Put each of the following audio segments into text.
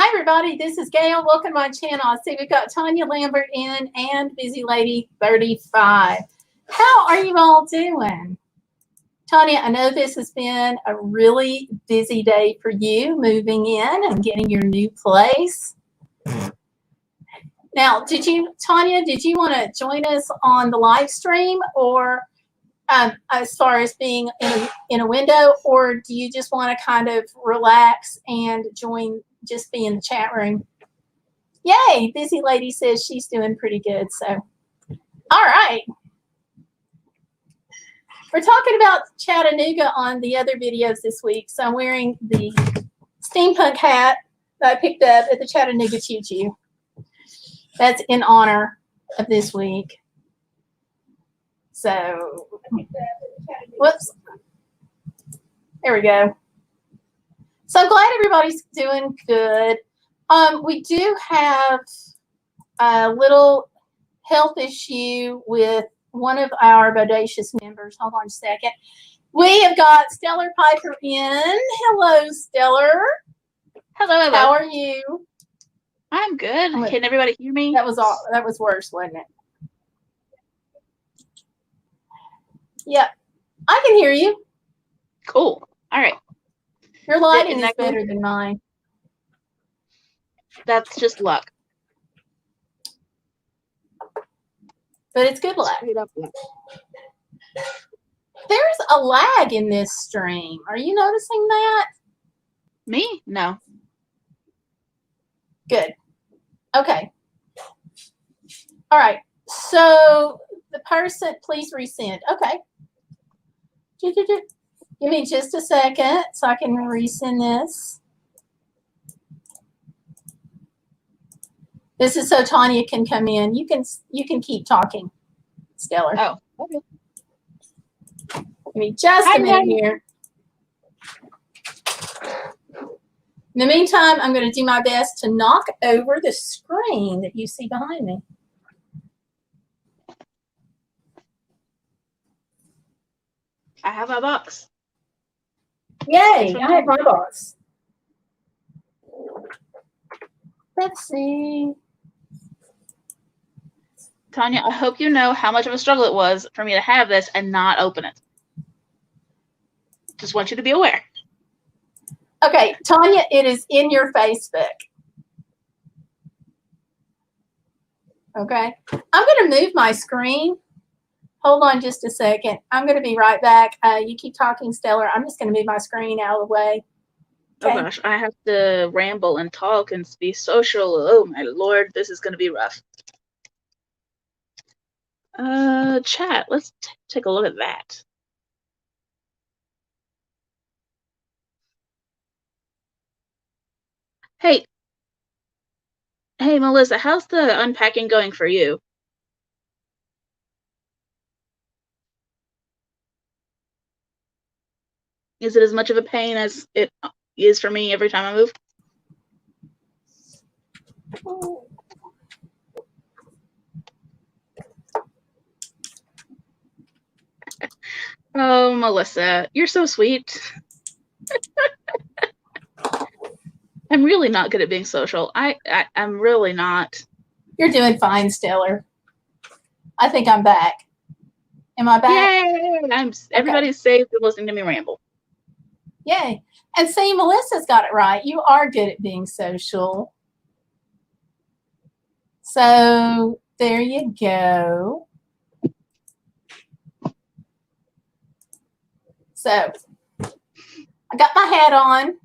Hi, everybody. This is Gayle. Welcome to my channel. I see we've got Tonya Lambert in and Busy Lady 35. How are you all doing? Tonya, I know this has been a really busy day for you, moving in and getting your new place. Now, Tonya, did you want to join us on the live stream, or as far as being in a window, or do you just want to kind of relax and just be in the chat room? Yay, Busy Lady says she's doing pretty good. So, all right. We're talking about Chattanooga on the other videos this week. So I'm wearing the steampunk hat that I picked up at the Chattanooga Choo Choo. That's in honor of this week. So, whoops. There we go. So I'm glad everybody's doing good. We do have a little health issue with one of our Bodacious members. Hold on a second. We have got Stellarpiper in. Hello, Stellar. Hello. How are you? I'm good. Can everybody hear me? That was worse, wasn't it? Yep. I can hear you. Cool. All right. Your lighting is better than mine. That's just luck. But it's good luck. Straight up luck. There's a lag in this stream. Are you noticing that? Me? No. Good. Okay. All right. So the person, please resend. Okay. Give me just a second so I can resend this. This is so Tonya can come in. You can keep talking, Stellar. Oh, okay. Give me just a minute here. In the meantime, I'm going to do my best to knock over the screen that you see behind me. I have my box. Yay, I have my box. Let's see. Tonya, I hope you know how much of a struggle it was for me to have this and not open it. Just want you to be aware. Okay, Tonya, it is in your Facebook. Okay, I'm going to move my screen. Hold on just a second. I'm going to be right back. You keep talking, Stellar. I'm just going to move my screen out of the way. Okay. Oh gosh, I have to ramble and talk and be social. Oh my Lord, this is going to be rough. Chat, let's take a look at that. Hey, Melissa, how's the unpacking going for you? Is it as much of a pain as it is for me every time I move? Oh, Melissa, you're so sweet. I'm really not good at being social. I'm really not. You're doing fine, Stellar. I think I'm back. Am I back? Yay! Everybody's safe and listening to me ramble. Yay. And see, Melissa's got it right. You are good at being social. So there you go. So I got my hat on.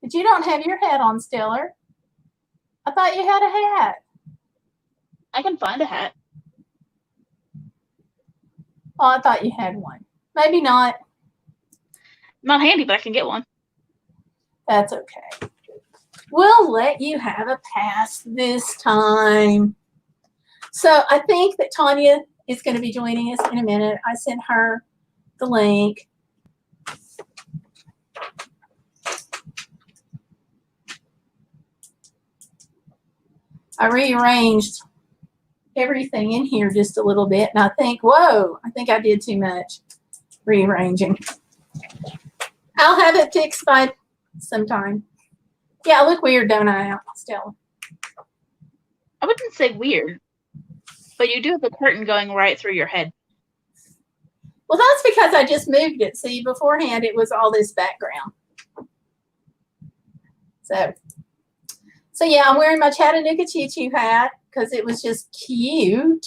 But you don't have your hat on, Stellar. I thought you had a hat. I can find a hat. Oh, I thought you had one. Maybe not. Not handy, but I can get one. That's okay. We'll let you have a pass this time. So I think that Tonya is going to be joining us in a minute. I sent her the link. I rearranged everything in here just a little bit, and I think, whoa, I think I did too much rearranging. I'll have it fixed by sometime. Yeah, I look weird, don't I, Stella? I wouldn't say weird, but you do have a curtain going right through your head. Well, that's because I just moved it. See, beforehand, it was all this background. So yeah, I'm wearing my Chattanooga Choo Choo hat because it was just cute.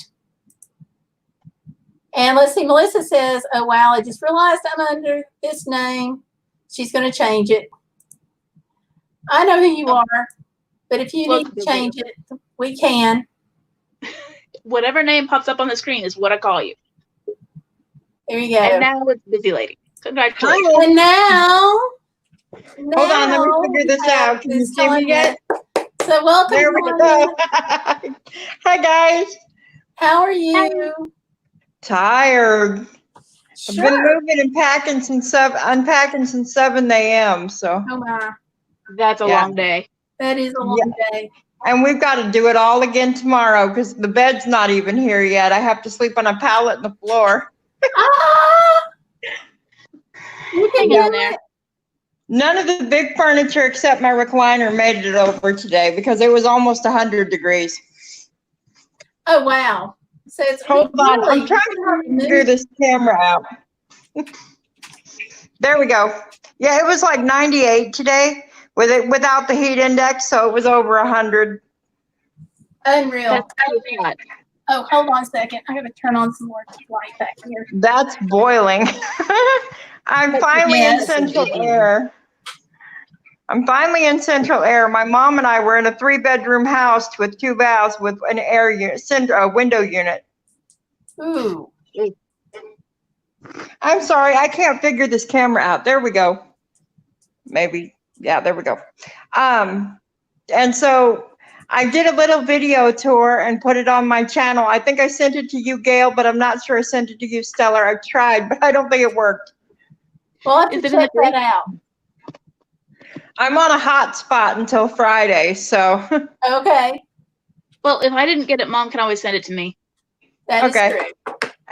And let's see, Melissa says, oh, wow, I just realized I'm under this name. She's going to change it. I know who you are, but if you need to change it, we can. Whatever name pops up on the screen is what I call you. There you go. And now it's Busy Lady. Congratulations. And now hold on, let me figure this out. Can you see me yet? So welcome. There we go. Hi, guys. How are you? Tired. Sure. I've been moving and unpacking since 7 a.m. So. Oh my. That's a long day. That is a long day. And we've got to do it all again tomorrow because the bed's not even here yet. I have to sleep on a pallet in the floor. You can Hang in there. None of the big furniture except my recliner made it over today because it was almost 100 degrees. Oh, wow. So it's Hold on. I'm trying to figure this camera out. There we go. Yeah, it was like 98 today without the heat index, so it was over 100. Unreal. That's so hot. Oh, hold on a second. I got to turn on some more light back here. That's boiling. I'm finally in central air. My mom and I were in a 3-bedroom house with 2 baths with an air unit, a window unit. Ooh. I'm sorry, I can't figure this camera out. There we go. Maybe, yeah, there we go. And so I did a little video tour and put it on my channel. I think I sent it to you, Gayle, but I'm not sure I sent it to you, Stellar. I've tried, but I don't think it worked. Well, I have to check that out. I'm on a hot spot until Friday, so. Okay. Well, if I didn't get it, Mom can always send it to me. That is true.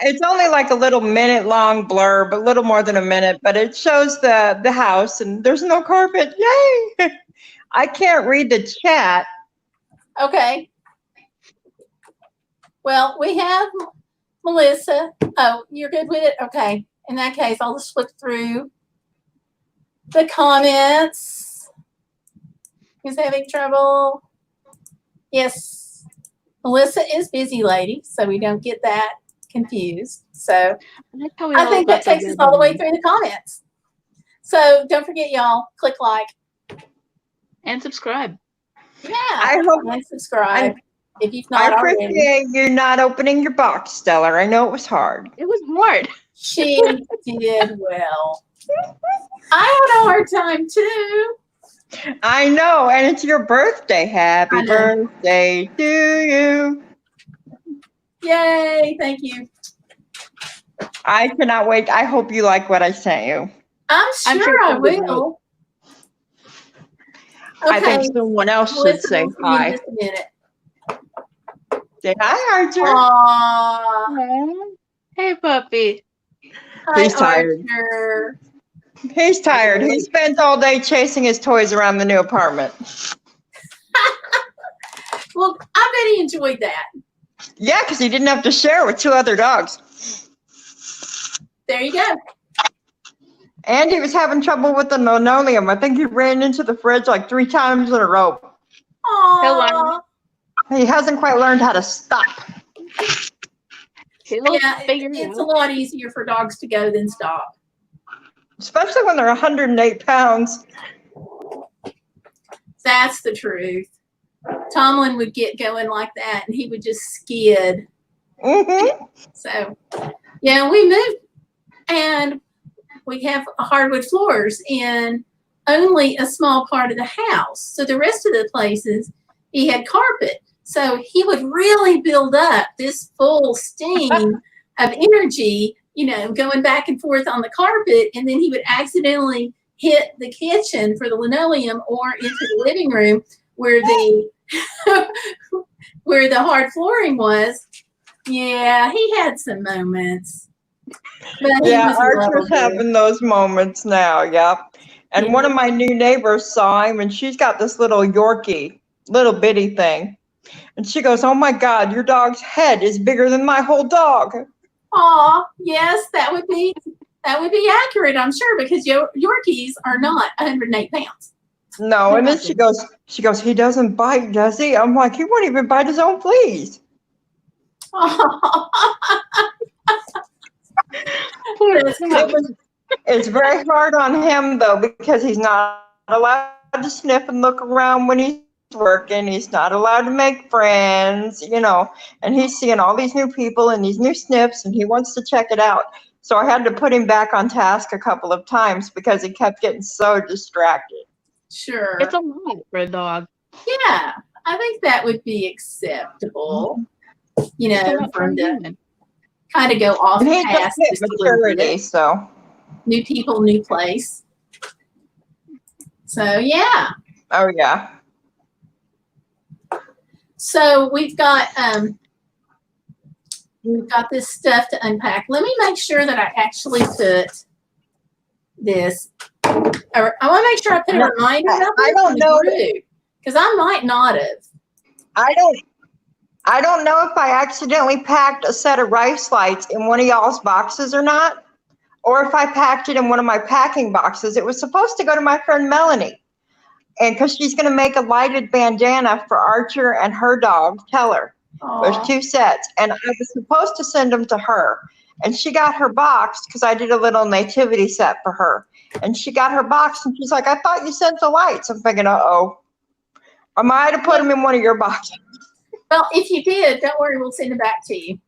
It's only like a little minute-long blurb, a little more than a minute, but it shows the house, and there's no carpet. Yay! I can't read the chat. Okay. Well, we have Melissa. Oh, you're good with it? Okay. In that case, I'll just flip through the comments. Who's having trouble? Yes. Melissa is Busy Lady, so we don't get that confused. So I think that takes us all the way through the comments. So don't forget, y'all, click like. And subscribe. Yeah. I hope and subscribe if you've not already. I appreciate you not opening your box, Stellar. I know it was hard. It was hard. She did well. I had a hard time too. I know, and it's your birthday. Happy birthday to you. Yay, thank you. I cannot wait. I hope you like what I sent you. I'm sure I will. Okay. I think someone else should say hi. Just a minute. Say hi, Archer. Aww. Hey, puppy. Hi, He's tired. Archer. He's tired. He spent all day chasing his toys around the new apartment. Well, I bet he enjoyed that. Yeah, because he didn't have to share with 2 other dogs. There you go. And he was having trouble with the linoleum. I think he ran into the fridge like 3 times in a row. Aww. He hasn't quite learned how to stop. Yeah, it's a lot easier for dogs to go than stop. Especially when they're 108 pounds. That's the truth. Tomlin would get going like that, and he would just skid. Mm-hmm. So, yeah, we moved, and we have hardwood floors in only a small part of the house. So the rest of the places, he had carpet. So he would really build up this full steam of energy, you know, going back and forth on the carpet, and then he would accidentally hit the kitchen for the linoleum or into the living room where the where the hard flooring was. Yeah, he had some moments. But yeah, Archer's having those moments now, yeah. And one of my new neighbors saw him, and she's got this little Yorkie, little bitty thing. And she goes, "Oh my God, your dog's head is bigger than my whole dog." Aw, yes, that would be accurate, I'm sure, because Yorkies are not 108 pounds. No, and then she goes, "He doesn't bite, does he?" I'm like, "He won't even bite his own fleas." It's very hard on him though, because he's not allowed to sniff and look around when he's working. He's not allowed to make friends, and he's seeing all these new people and these new sniffs, and he wants to check it out. So I had to put him back on task a couple of times because he kept getting so distracted. Sure. It's a lot for a dog. Yeah, I think that would be acceptable, for him to kind of go off And he's task a just a little maturity, bit. so. New people, new place. So, yeah. Oh, yeah. So we've got this stuff to unpack. Let me make sure that I actually put this. Or I want to make sure I put a reminder about this. I don't know, because I might not have. I don't know if I accidentally packed a set of rice lights in one of y'all's boxes or not, or if I packed it in one of my packing boxes. It was supposed to go to my friend Melanie, and because she's going to make a lighted bandana for Archer and her dog, Teller. There's 2 sets, and I was supposed to send them to her, and she got her box because I did a little nativity set for her, and she got her box, and she's like, "I thought you sent the lights." I'm thinking, uh-oh, I might have put them in one of your boxes. Well, if you did, don't worry, we'll send it back to you.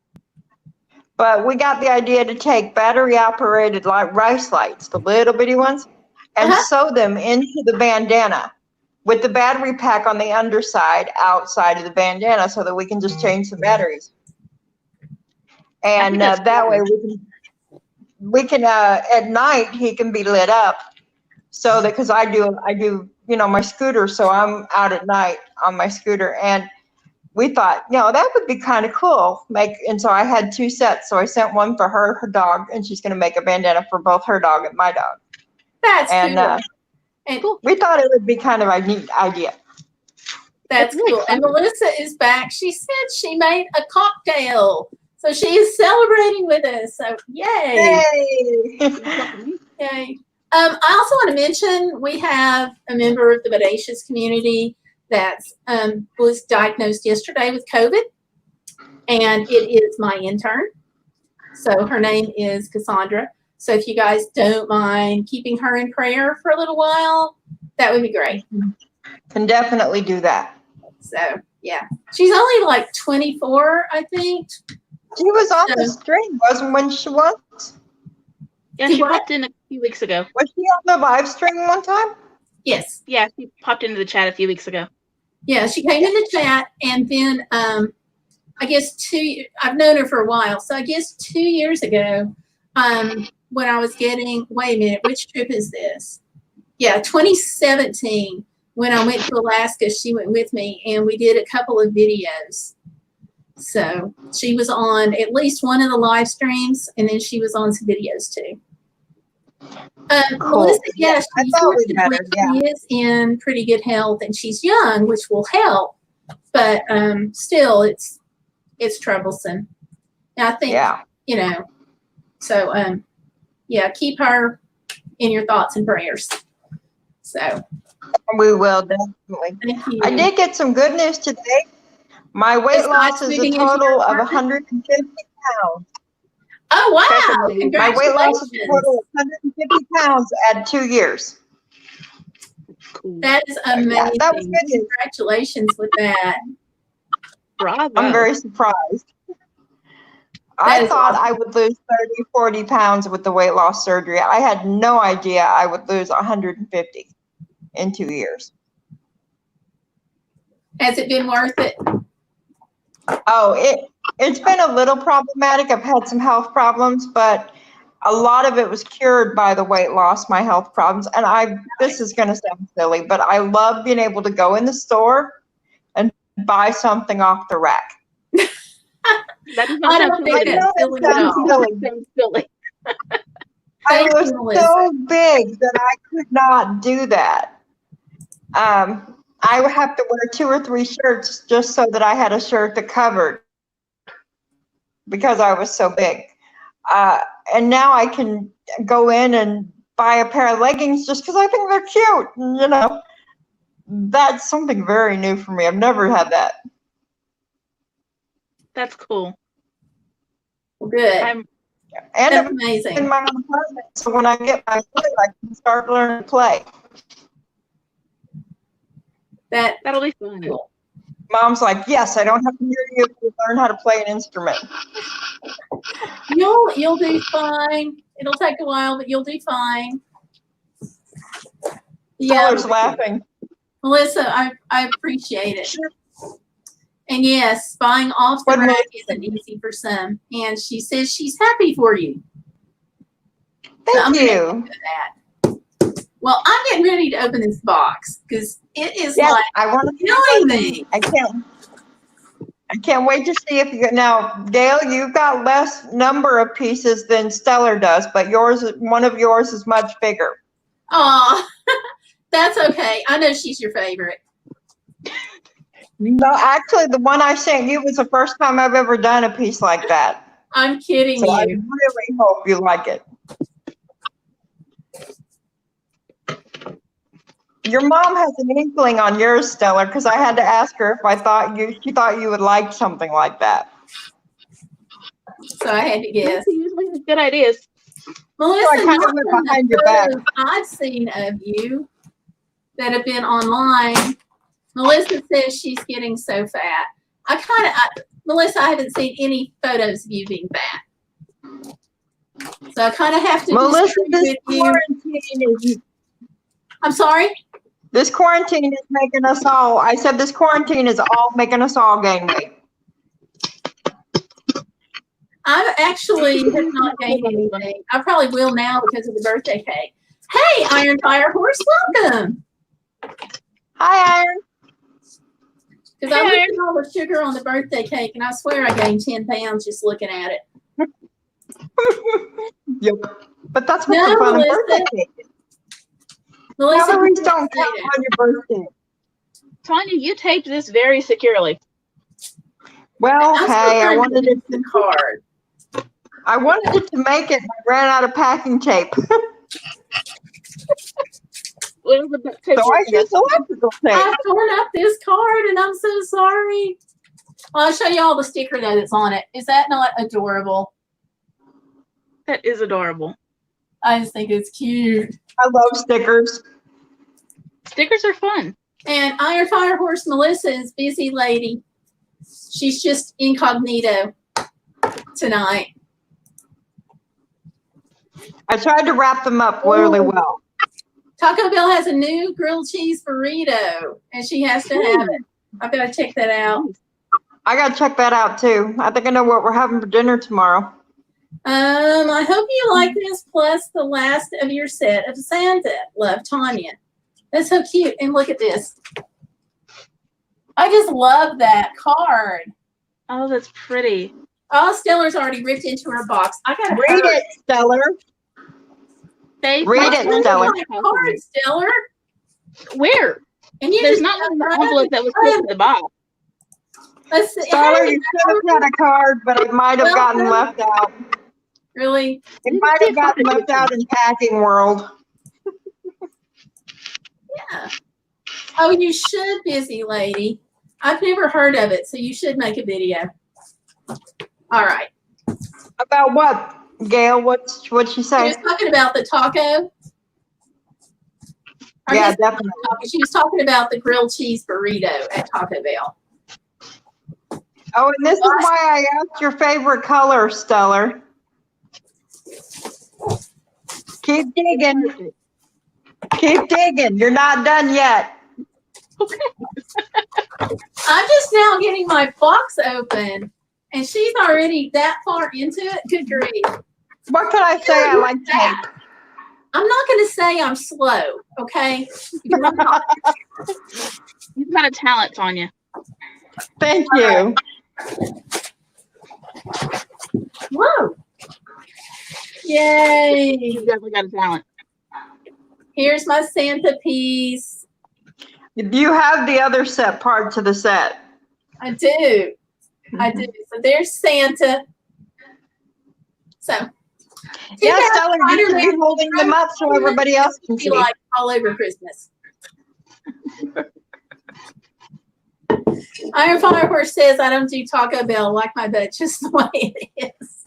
But we got the idea to take battery-operated rice lights, the little bitty ones, and sew them into the bandana with the battery pack on the underside, outside of the bandana, so that we can just change the batteries. And that way we can at night he can be lit up, so that, because I do my scooter, so I'm out at night on my scooter, and we thought, that would be kind of cool. And so I had 2 sets. So I sent one for her dog, and she's going to make a bandana for both her dog and my dog. That's cool. And we thought it would be kind of a neat idea. That's really cool. And Melissa is back. She said she made a cocktail. So she is celebrating with us. So yay. Yay. Yay. I also want to mention we have a member of the Bodacious community that was diagnosed yesterday with COVID, and it is my intern. So her name is Cassandra. So if you guys don't mind keeping her in prayer for a little while, that would be great. Can definitely do that. So yeah, she's only like 24, I think. She was on the stream, wasn't when she was? Yeah, she popped in a few weeks ago. Was she on the live stream one time? Yes. Yeah, she popped into the chat a few weeks ago. Yeah, she came in the chat, and then I guess I've known her for a while. So I guess 2 years ago, when I was getting, wait a minute, which trip is this? Yeah, 2017, when I went to Alaska, she went with me, and we did a couple of videos. So she was on at least one of the live streams, and then she was on some videos too. Cool. Melissa, yes, she is in pretty good health, and she's young, which will help, but still, it's troublesome. And I think, so keep her in your thoughts and prayers. So we will, definitely. Thank you. I did get some good news today. My weight loss is a total of 150 pounds. Oh, wow. Congratulations. My weight loss is a total of 150 pounds at 2 years. Cool. That is amazing. Yeah, that was good. Congratulations with that. Bravo. I'm very surprised. I thought I would lose 30, 40 pounds with the weight loss surgery. I had no idea I would lose 150 in 2 years. Has it been worth it? Oh, it's been a little problematic. I've had some health problems, but a lot of it was cured by the weight loss, my health problems. And this is going to sound silly, but I love being able to go in the store and buy something off the rack. I don't think that's silly. Silly. I Thank was you, Melissa. so big that I could not do that. I would have to wear 2 or 3 shirts just so that I had a shirt that covered because I was so big. And now I can go in and buy a pair of leggings just because I think they're cute. And, you know, that's something very new for me. I've never had that. That's cool. Well, good. I'm And That's I'm amazing. in my own apartment, so when I get my foot, I can start learning to play. that'll be fun. Cool. Mom's like, yes, I don't have to hear you to learn how to play an instrument. You'll do fine. It'll take a while, but you'll do fine. Yeah, Feller's laughing. Melissa, I appreciate it. And yes, buying off the What rack Melissa? isn't easy for some. And she says she's happy for you. So I'm Thank gonna you. do that. Well, I'm getting ready to open this box because it is Yes, like I want to killing me. I can't wait to see if you now, Gayle, you've got less number of pieces than Stellar does, but one of yours is much bigger. Aw, that's okay. I know she's your favorite. No, actually, the one I sent you was the first time I've ever done a piece like that. I'm kidding So I you. really hope you like it. Your mom has an inkling on yours, Stellar, because I had to ask her if she thought you would like something like that. So I had to guess. Melissa usually has good ideas. Melissa, I kind of not went from behind the your back. photos I've seen of you that have been online. Melissa says she's getting so fat. Melissa, I haven't seen any photos of you being fat. So I kind of have to Melissa, disagree this with you. quarantine is I'm sorry? This quarantine is making us all, I said this quarantine is all making us all gain weight. I actually have not gained anything. I probably will now because of the birthday cake. Hey, Iron Fire Horse, welcome. Hi, Iron. Because I looked at all the sugar on the birthday cake and I swear I gained 10 pounds just looking at it. Yep. But that's what No, the fun of Melissa. birthday cake is. Melissa, Calories you don't say count that. on your birthday. Tonya, you taped this very securely. Well, I'm still hey, trying to get the card. I wanted it to make it, but I ran out of packing tape. Well, the tape So I used electrical tape. I've torn up this card and I'm so sorry. Well, I'll show you all the sticker though that's on it. Is that not adorable? That is adorable. I just think it's cute. I love stickers. Stickers are fun. And Iron Fire Horse Melissa is busy lady. She's just incognito tonight. I tried to wrap them up really well. Taco Bell has a new grilled cheese burrito and she has to have it. I've got to check that out. I gotta check that out too. I think I know what we're having for dinner tomorrow. I hope you like this plus the last of your set of Santa. Love, Tonya. That's so cute. And look at this. I just love that card. Oh, that's pretty. Oh, Stellar's already ripped into her box. I gotta Read hurry. it, Stellar. Read it, Stellar. My card, Stellar. Where? And you There's just not one in the envelope that was put in the box. Let's see. Stellar, Hey, you should have had a card, but it might have gotten left out. really? It might have gotten left out in packing world. Yeah. Oh, you should, busy lady. I've never heard of it, so you should make a video. All right. About what, Gayle? What'd she She say? was talking about the taco. Or Yeah, his definitely. taco. She was talking about the grilled cheese burrito at Taco Bell. Oh, and this is why I asked your favorite color, Stellar. Keep digging. Keep digging. You're not done yet. I'm just now getting my box open, and she's already that far into it. Good grief. What can I say? I like tape. I'm not going to say I'm slow, okay? Because I'm not. You've got a talent, Tonya. Thank you. Whoa. Yay! You definitely got a talent. Here's my Santa piece. You have the other set part to the set. I do. I do. So there's Santa. So. Yeah, Stella, you should be holding them up so everybody else can see. Like all over Christmas. Iron Firehorse says, I don't do Taco Bell, like my butt, just the way it is.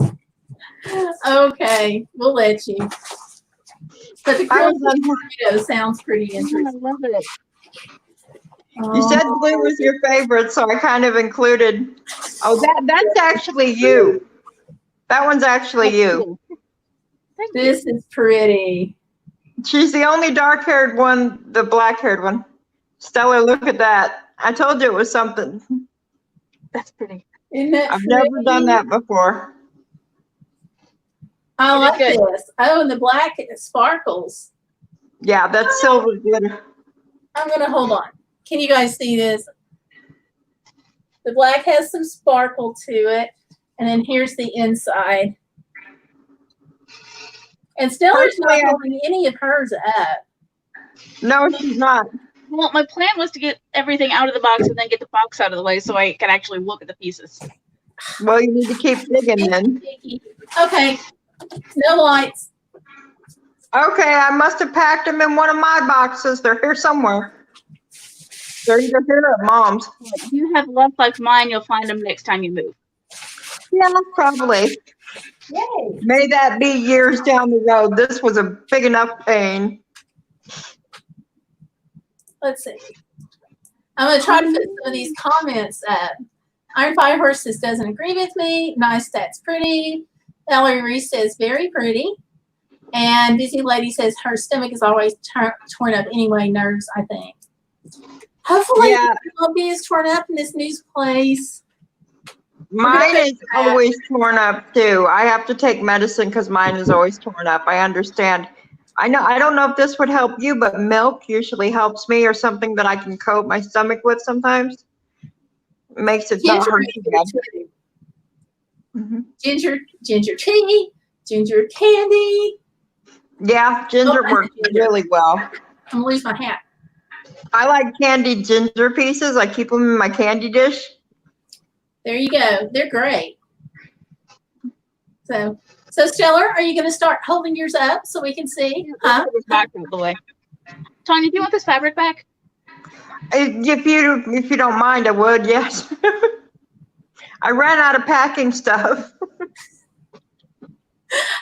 Okay, we'll let you. But the grilled burrito sounds pretty interesting. I love it. You said blue was your favorite, so I kind of included. Oh, that's actually you. That one's actually you. This is pretty. She's the only dark-haired one, the black-haired one. Stella, look at that. I told you it was something. That's pretty. Isn't that I've pretty? never done that before. I like this. Oh, and the black sparkles. Yeah, that's silver glitter. I'm going to hold on. Can you guys see this? The black has some sparkle to it. And then here's the inside. And Stella's not holding any of hers up. No, she's not. Well, my plan was to get everything out of the box and then get the box out of the way so I can actually look at the pieces. Well, you need to keep digging then. Okay. No lights. Okay, I must have packed them in one of my boxes. They're here somewhere. They're either here or Mom's. If you have left like mine, you'll find them next time you move. Yeah, probably. Yay. May that be years down the road. This was a big enough pain. Let's see. I'm going to try to put some of these comments up. Iron Fire Horse says, doesn't agree with me. Nice, that's pretty. Valerie Reese says, very pretty. And Busy Lady says, her stomach is always torn up anyway, nerves, I think. Hopefully, Yeah. it won't be as torn up in this new place. Mine is always torn up too. I have to take medicine because mine is always torn up. I understand. I don't know if this would help you, but milk usually helps me, or something that I can coat my stomach with sometimes. It makes it not hurt too bad. Mm-hmm. Ginger tea, ginger candy. Yeah, ginger works really well. I'm gonna lose my hat. I like candied ginger pieces. I keep them in my candy dish. There you go. They're great. So Stellar, are you going to start holding yours up so we can see? Huh? This back out of the way. Tonya, do you want this fabric back? If you don't mind, I would. Yes. I ran out of packing stuff.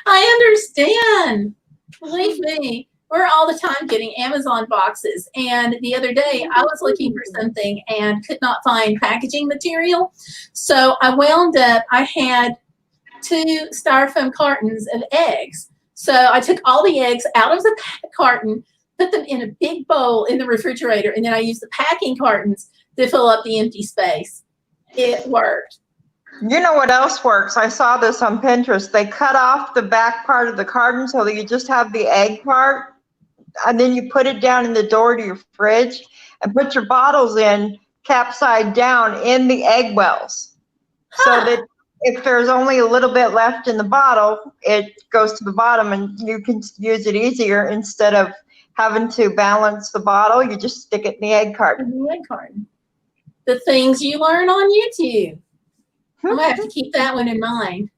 I understand. Believe me, we're all the time getting Amazon boxes. And the other day I was looking for something and could not find packaging material. So I wound up, I had 2 styrofoam cartons of eggs. So I took all the eggs out of the carton, put them in a big bowl in the refrigerator, and then I used the packing cartons to fill up the empty space. It worked. You know what else works? I saw this on Pinterest. They cut off the back part of the carton so that you just have the egg part, and then you put it down in the door to your fridge and put your bottles in capside down in the egg wells. So that if there's only a little bit left in the bottle, it goes to the bottom and you can use it easier instead of having to balance the bottle. You just stick it in the egg carton. In the egg carton. The things you learn on YouTube. I'm going to have to keep that one in mind.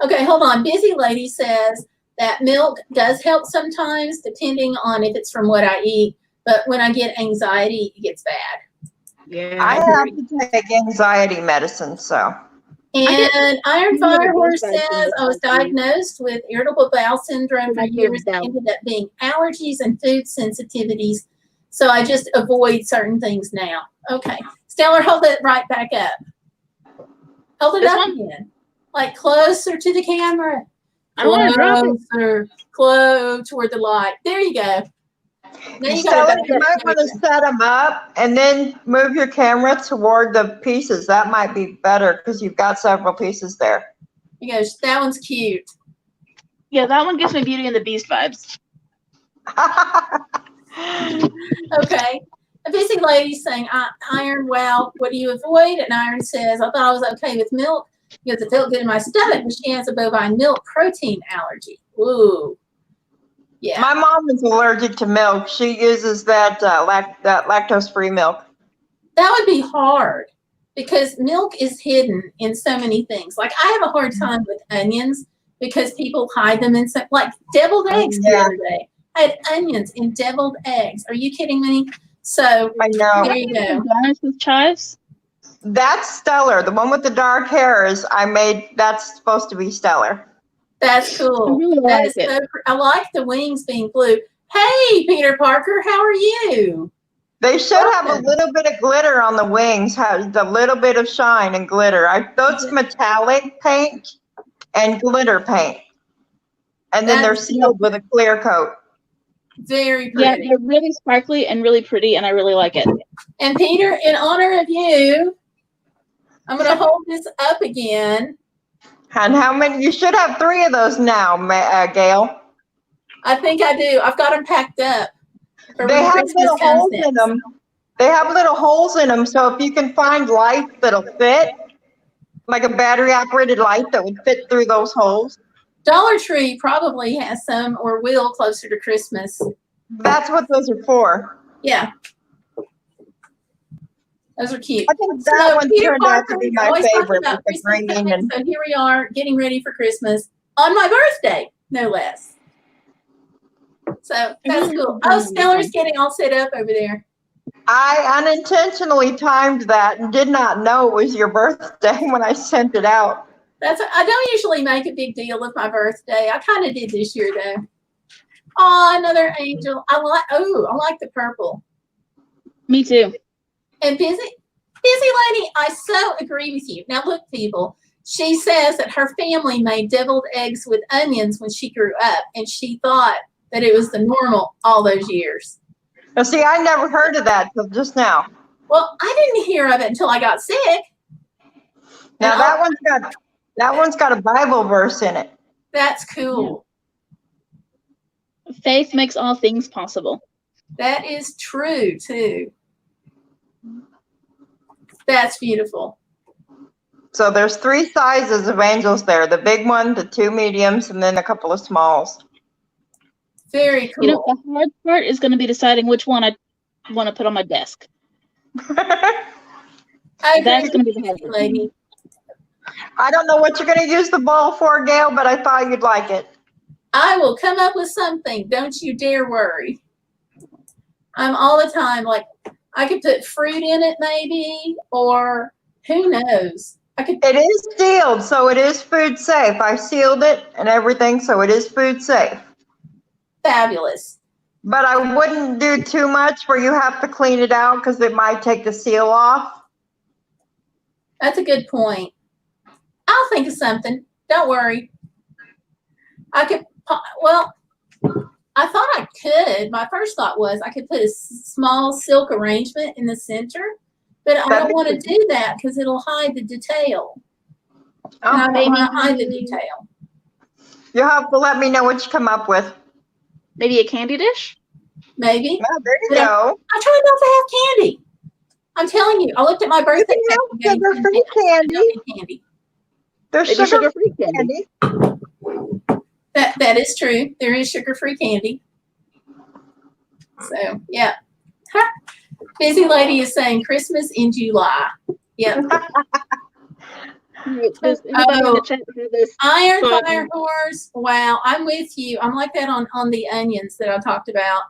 Okay, hold on. Busy Lady says that milk does help sometimes, depending on if it's from what I eat. But when I get anxiety, it gets bad. Yeah. I have to take anxiety medicine, so. And Iron Fire Horse says, I was diagnosed with irritable bowel syndrome for years. It ended up being allergies and food sensitivities. So I just avoid certain things now. Okay. Stellar, hold it right back up. Hold it up again. Like closer to the camera. I want to drop it. Close toward the light. There you go. Now you might want to set them up and then move your camera toward the pieces. That might be better because you've got several pieces there. You go, that one's cute. Yeah, that one gives me Beauty and the Beast vibes. Okay. A busy lady saying, Iron, well, what do you avoid? And Iron says, I thought I was okay with milk, because it felt good in my stomach, but she has a bovine milk protein allergy. Ooh. Yeah. My mom is allergic to milk. She uses that lactose-free milk. That would be hard because milk is hidden in so many things. Like I have a hard time with onions because people hide them in some, like deviled eggs the other day. I had onions in deviled eggs. Are you kidding me? So I know. there you go. Garnish with chives. That's Stellar. The one with the dark hairs, that's supposed to be Stellar. That's cool. I really That like is it. so. I like the wings being blue. Hey, Peter Parker, how are you? They should have a little bit of glitter on the wings, have a little bit of shine and glitter. Those metallic paint and glitter paint. And then they're sealed with a clear coat. Very Yeah, pretty. they're really sparkly and really pretty, and I really like it. And Peter, in honor of you, I'm going to hold this up again. And how many? You should have 3 of those now, Gayle. I think I do. I've got them packed up. They have little holes in them. They have little holes in them, so if you can find light that'll fit, like a battery-operated light that would fit through those holes. Dollar Tree probably has some or will closer to Christmas. That's what those are for. Yeah. Those are cute. I think that one Peter turned out Parker, to be we my always talk favorite about with the Christmas green coming, and so here we are getting ready for Christmas on my birthday, no less. So that's cool. Oh, Stellar's getting all set up over there. I unintentionally timed that and did not know it was your birthday when I sent it out. I don't usually make a big deal of my birthday. I kind of did this year though. Oh, another angel. I like the purple. Me too. And busy lady, I so agree with you. Now look, people, she says that her family made deviled eggs with onions when she grew up, and she thought that it was the normal all those years. Now, see, I never heard of that till just now. Well, I didn't hear of it until I got sick. Now that one's got a Bible verse in it. That's cool. Faith makes all things possible. That is true too. That's beautiful. So there's 3 sizes of angels there: the big one, the 2 mediums, and then a couple of smalls. Very cool. You know, the hard part is going to be deciding which one I want to put on my desk. That's going to be the hard part. Lady. I don't know what you're going to use the ball for, Gayle, but I thought you'd like it. I will come up with something. Don't you dare worry. I'm all the time like, I could put fruit in it maybe, or who knows. It is sealed, so it is food safe. I sealed it and everything, so it is food safe. Fabulous. But I wouldn't do too much where you have to clean it out because it might take the seal off. That's a good point. I'll think of something. Don't worry. I thought I could. My first thought was I could put a small silk arrangement in the center, but I don't want to do that because it'll hide the detail. And I don't want to hide the detail. You'll have to let me know what you come up with. Maybe a candy dish? Maybe. Well, there you go. I try not to have candy. I'm telling you. I looked at my birthday. Sugar-free candy. There's sugar-free candy. That is true. There is sugar-free candy. So, yeah. Busy lady is saying Christmas in July. Yep. Iron Fire Horse. Wow, I'm with you. I'm like that on the onions that I talked about.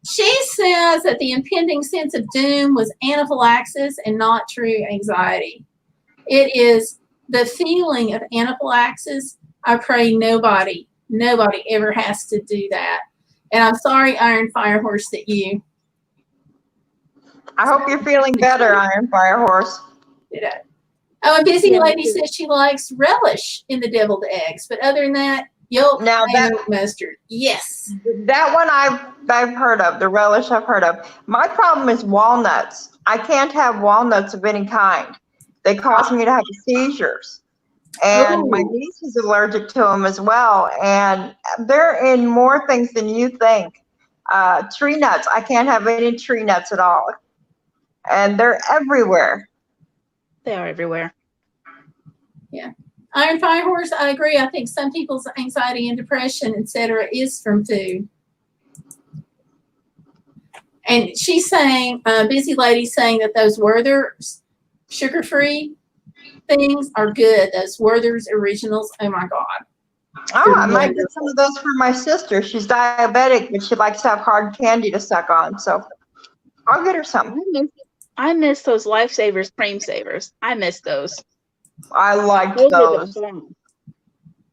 She says that the impending sense of doom was anaphylaxis and not true anxiety. It is the feeling of anaphylaxis. I pray nobody ever has to do that. And I'm sorry, Iron Fire Horse, that you. I hope you're feeling better, Iron Fire Horse. Oh, and Busy Lady says she likes relish in the deviled eggs, but other than that, yolk, mayo, mustard. Yes. That one I've heard of. The relish I've heard of. My problem is walnuts. I can't have walnuts of any kind. They cause me to have seizures. And my niece is allergic to them as well. And they're in more things than you think. Tree nuts. I can't have any tree nuts at all. And they're everywhere. They are everywhere. Iron Fire Horse, I agree. I think some people's anxiety and depression, etc., is from food. And she's saying, Busy Lady saying that those Werther's sugar-free things are good. Those Werther's originals, oh my God. Oh, I might get some of those for my sister. She's diabetic, but she likes to have hard candy to suck on. So I'll get her something. I miss those Lifesavers cream savers. I miss those. I like Those are those. the bomb.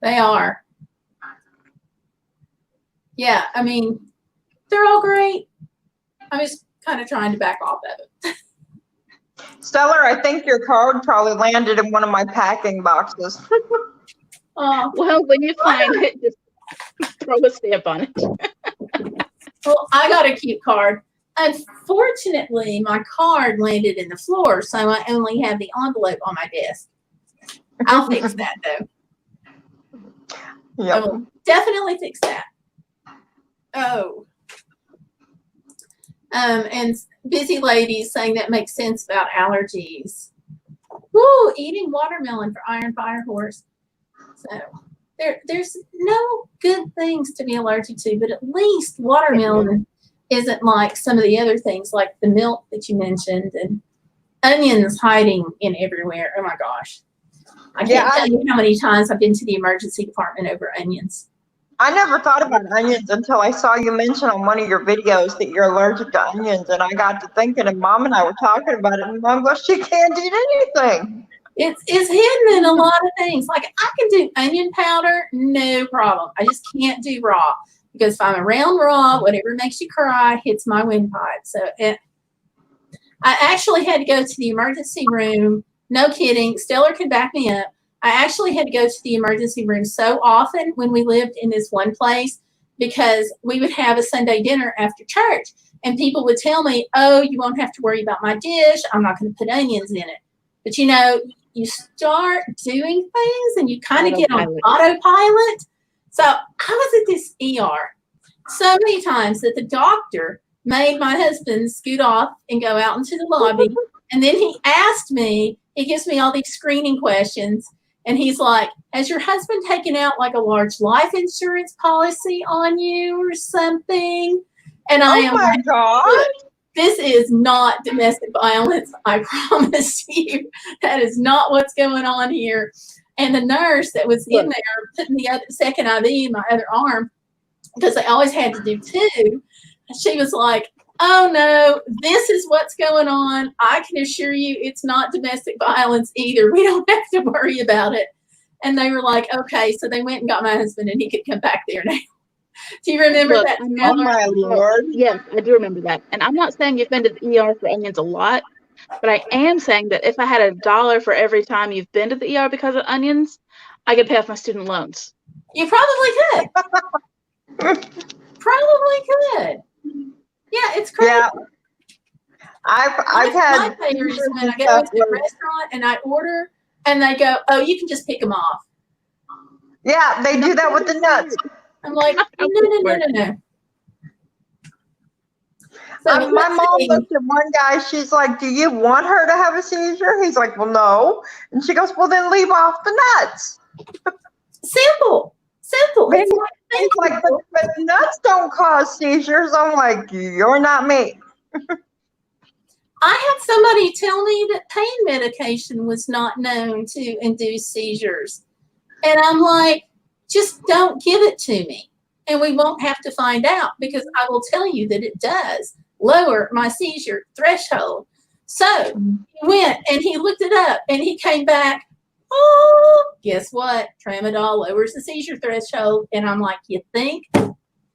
They are. Yeah, I mean, they're all great. I'm just kind of trying to back off of it. Stellar, I think your card probably landed in one of my packing boxes. Well, when you find it, just throw a stamp on it. Well, I got a cute card. Unfortunately, my card landed in the floor, so I only have the envelope on my desk. I'll fix that, though. Yep. I will definitely fix that. Oh. And Busy Lady saying that makes sense about allergies. Woo, eating watermelon for Iron Fire Horse. So there's no good things to be allergic to, but at least watermelon isn't like some of the other things, like the milk that you mentioned, and onions hiding in everywhere. Oh my gosh. I can't tell you how many times I've been to the emergency department over onions. I never thought about onions until I saw you mention on one of your videos that you're allergic to onions, and I got to thinking, and Mom and I were talking about it, and Mom goes, she can't eat anything. It's hidden in a lot of things. Like, I can do onion powder, no problem. I just can't do raw, because if I'm around raw, whatever makes you cry hits my windpipe. So I actually had to go to the emergency room. No kidding. Stellar can back me up. I actually had to go to the emergency room so often when we lived in this one place, because we would have a Sunday dinner after church, and people would tell me, oh, you won't have to worry about my dish. I'm not going to put onions in it. But, you know, you start doing things and you kind of get on autopilot. So I was at this ER so many times that the doctor made my husband scoot off and go out into the lobby. And then he asked me, he gives me all these screening questions. And he's like, has your husband taken out like a large life insurance policy on you or something? And I am like, God. This is not domestic violence. I promise you, that is not what's going on here. And the nurse that was in there putting the second IV in my other arm, because they always had to do two, she was like, oh no, this is what's going on. I can assure you it's not domestic violence either. We don't have to worry about it. And they were like, okay. So they went and got my husband and he could come back there now. Do you remember that? Oh my Lord. Yes, I do remember that. And I'm not saying you've been to the ER for onions a lot, but I am saying that if I had $1 for every time you've been to the ER because of onions, I could pay off my student loans. You probably could. Probably could. Yeah, it's crazy. Yeah. I've had my favorites when I go to the restaurant and I order and they go, oh, you can just pick them off. Yeah, they do that with the nuts. I'm like, no. So my mom looked at one guy, she's like, do you want her to have a seizure? He's like, well, no. And she goes, well, then leave off the nuts. Simple. He's like, but nuts don't cause seizures. I'm like, you're not me. I had somebody tell me that pain medication was not known to induce seizures. And I'm like, just don't give it to me. And we won't have to find out, because I will tell you that it does lower my seizure threshold. So he went and he looked it up and he came back. Oh, guess what? Tramadol lowers the seizure threshold. And I'm like, you think?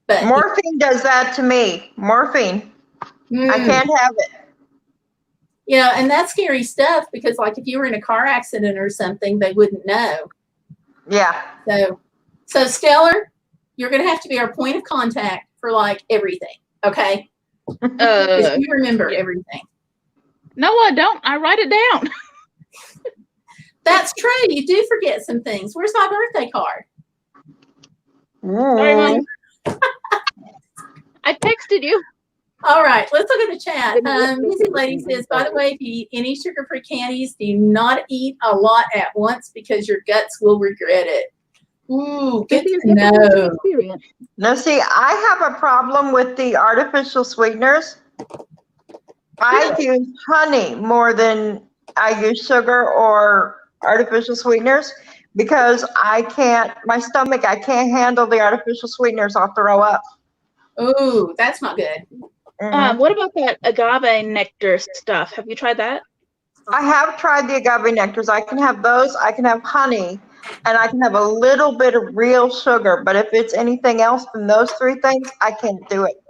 But morphine does that to me. Morphine. I can't have it. You know, and that's scary stuff, because like if you were in a car accident or something, they wouldn't know. Yeah. So Stellar, you're going to have to be our point of contact for like everything. Okay. You remember everything. No, I don't. I write it down. That's true. You do forget some things. Where's my birthday card? Sorry, Mom. I texted you. All right, let's look at the chat. Busy Lady says, by the way, if you eat any sugar-free candies, do not eat a lot at once because your guts will regret it. Ooh, good to know. Now, see, I have a problem with the artificial sweeteners. I use honey more than I use sugar or artificial sweeteners because I can't handle the artificial sweeteners. I'll throw up. Ooh, that's not good. What about that agave nectar stuff? Have you tried that? I have tried the agave nectars. I can have those. I can have honey, and I can have a little bit of real sugar. But if it's anything else than those three things, I can't do it.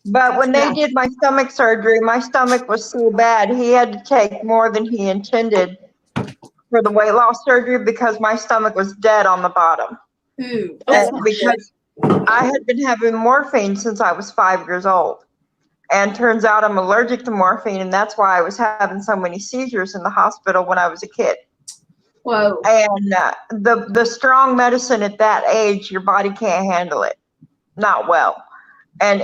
But when they did my stomach surgery, my stomach was so bad, he had to take more than he intended for the weight loss surgery because my stomach was dead on the bottom. Ooh, because I had been having morphine since I was 5 years old. And turns out I'm allergic to morphine, and that's why I was having so many seizures in the hospital when I was a kid. Whoa. And the strong medicine at that age, your body can't handle it. Not well. And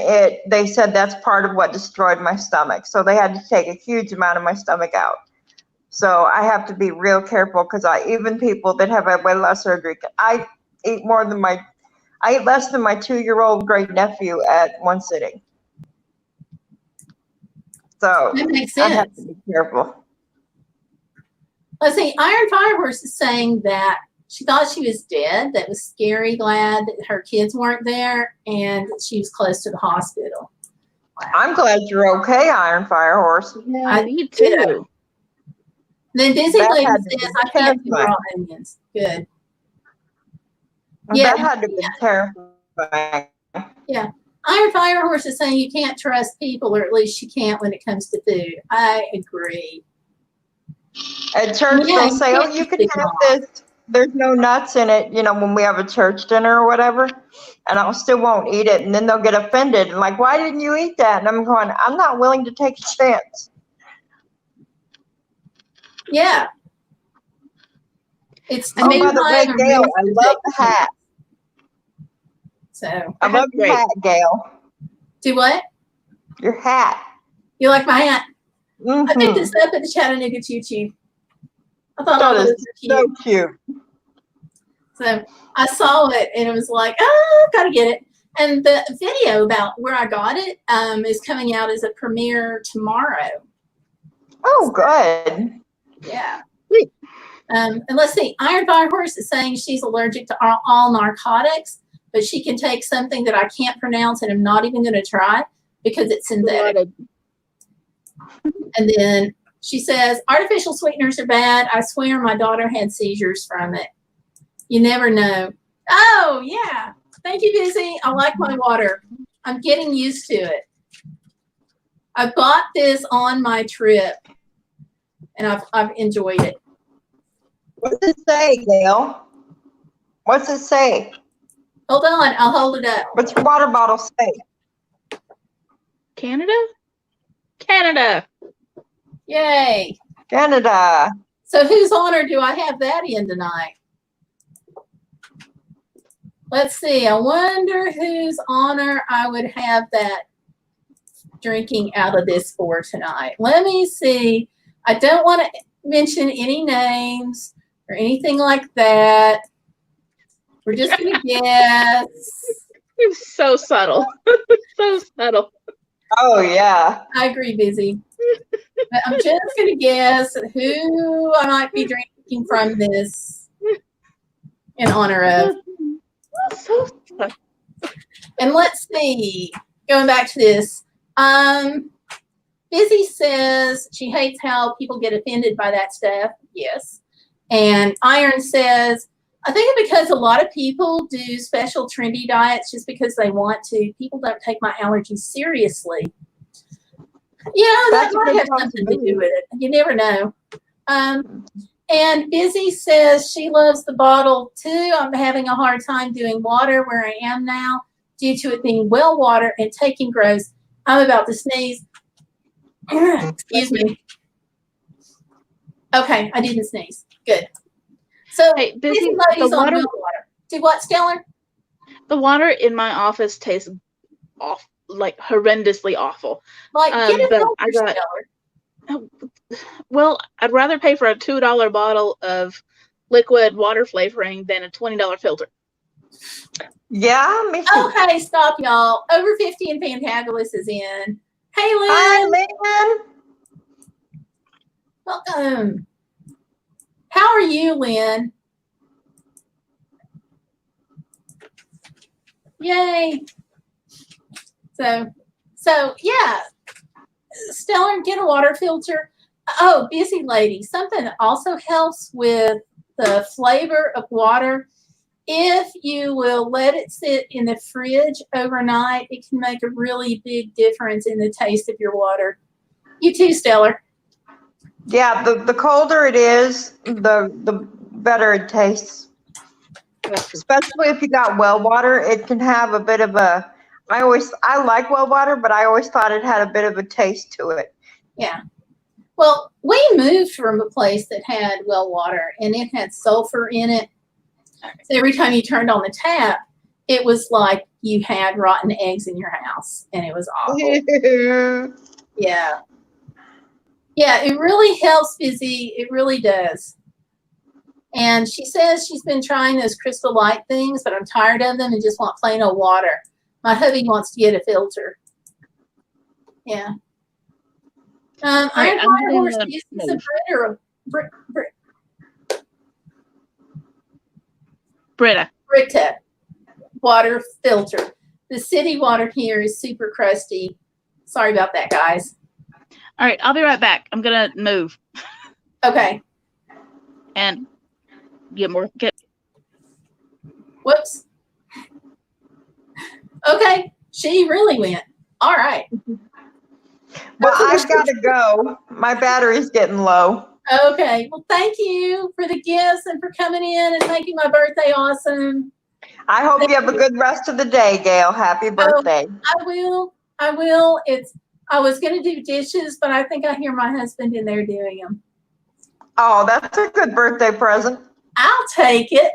they said that's part of what destroyed my stomach. So they had to take a huge amount of my stomach out. So I have to be real careful because even people that have a weight loss surgery, I eat less than my 2-year-old great nephew at one sitting. So that makes sense. I have to be careful. Let's see, Iron Firehorse is saying that she thought she was dead. That was scary, glad that her kids weren't there, and that she was close to the hospital. Wow. I'm glad you're okay, Iron Firehorse. Yeah, I need to. Then Busy Lady says, I can't do raw onions. Good. That had to be terrifying. Yeah. Iron Firehorse is saying you can't trust people, or at least you can't when it comes to food. I agree. At church, they'll say, oh, you can have this. There's no nuts in it, when we have a church dinner or whatever, and I still won't eat it. And then they'll get offended and like, why didn't you eat that? And I'm going, I'm not willing to take a chance. Yeah. By the way, Gayle, I love the hat. So I love your hat, Gayle. Do what? Your hat. You like my hat? Mm-hmm. I picked this up at the Chattanooga YouTube. I thought all those were cute. So cute. So I saw it and it was like, gotta get it. And the video about where I got it is coming out as a premiere tomorrow. Oh, good. Yeah. And let's see, Iron Firehorse is saying she's allergic to all narcotics, but she can take something that I can't pronounce and I'm not even going to try because it's synthetic. And then she says, artificial sweeteners are bad. I swear my daughter had seizures from it. You never know. Oh, yeah. Thank you, Busy. I like my water. I'm getting used to it. I bought this on my trip, and I've enjoyed it. What's it say, Gayle? What's it say? Hold on. I'll hold it up. What's your water bottle say? Canada? Canada. Yay. Canada. So whose honor do I have that in tonight? Let's see. I wonder whose honor I would have that drinking out of this for tonight. Let me see. I don't want to mention any names or anything like that. We're just going to guess. You're so subtle. So subtle. Oh, yeah. I agree, Busy. But I'm just going to guess who I might be drinking from this in honor of. So and let's see. Going back to this. Busy says she hates how people get offended by that stuff. Yes. And Iron says, I think it's because a lot of people do special trendy diets just because they want to. People don't take my allergies seriously. Yeah, that might have something to do with it. You never know. And Busy says she loves the bottle too. I'm having a hard time doing water where I am now due to it being well water and taking gross. I'm about to sneeze. Excuse me. Okay, I didn't sneeze. Good. So, hey, Busy, ladies on well water. Do what, Stellar? The water in my office tastes off, like horrendously awful. Like, get a But filter, I got, Stellar. well, I'd rather pay for a $2 bottle of liquid water flavoring than a $20 filter. Yeah, me too. Okay, stop, y'all. Over 50 and Fantabulous is in. Hey, Lynn. Hi, Lynn. Welcome. How are you, Lynn? Yay. So yeah, Stellar, get a water filter. Oh, busy lady. Something that also helps with the flavor of water. If you will let it sit in the fridge overnight, it can make a really big difference in the taste of your water. You too, Stellar. Yeah, the colder it is, the better it tastes. Especially if you got well water, it can have a bit of a, I like well water, but I always thought it had a bit of a taste to it. Yeah. Well, we moved from a place that had well water and it had sulfur in it. So every time you turned on the tap, it was like you had rotten eggs in your house and it was awful. Yeah. Yeah, it really helps, Busy. It really does. And she says she's been trying those Crystal Light things, but I'm tired of them and just want plain old water. My hubby wants to get a filter. Yeah. Iron Fire Horse uses a Brita water filter. The city water here is super crusty. Sorry about that, guys. All right, I'll be right back. I'm gonna move. Okay. And get. Whoops. Okay, she really went. All right. Well, I've got to go. My battery's getting low. Okay. Well, thank you for the gifts and for coming in and making my birthday awesome. I hope you have a good rest of the day, Gayle. Happy birthday. I will. I will. I was going to do dishes, but I think I hear my husband in there doing them. Oh, that's a good birthday present. I'll take it.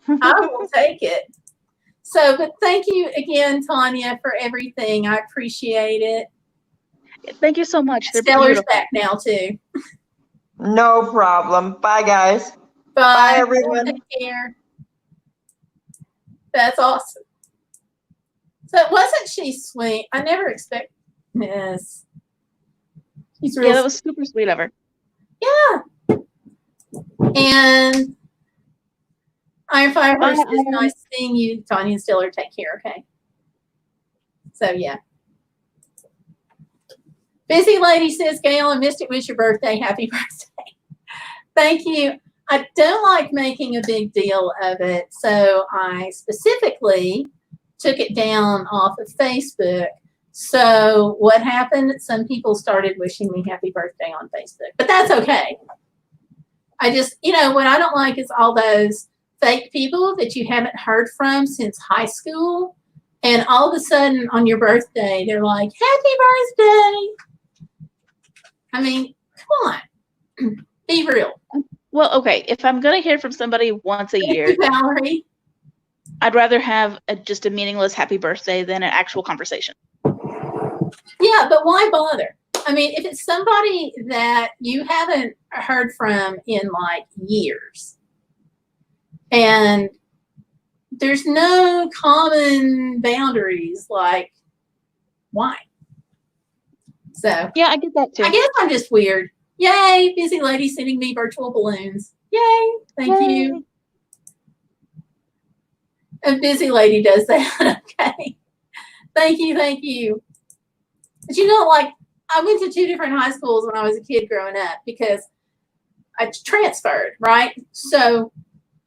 I will take it. So, but thank you again, Tonya, for everything. I appreciate it. Thank you so much. Stellar's back now, too. No problem. Bye, guys. Bye, everyone. Take care. That's awesome. So, wasn't she sweet? I never expected this. She's real. Yeah, that was super sweet of her. Yeah. And Iron Fire Horse, it's nice seeing you, Tonya and Stellar. Take care, okay? So, yeah. Busy Lady says, Gayle, I missed it. Was your birthday. Happy birthday. Thank you. I don't like making a big deal of it, so I specifically took it down off of Facebook. So what happened? Some people started wishing me happy birthday on Facebook, but that's okay. I just, what I don't like is all those fake people that you haven't heard from since high school, and all of a sudden on your birthday, they're like, happy birthday. I mean, come on. Be real. Well, okay. If I'm going to hear from somebody once a year, Valerie, I'd rather have just a meaningless happy birthday than an actual conversation. Yeah, but why bother? I mean, if it's somebody that you haven't heard from in like years and there's no common boundaries, like, why? So, yeah, I get that too. I guess I'm just weird. Yay, Busy Lady sending me virtual balloons. Yay, thank you. A Busy Lady does that. Okay. Thank you, thank you. But like, I went to 2 different high schools when I was a kid growing up because I transferred, right? So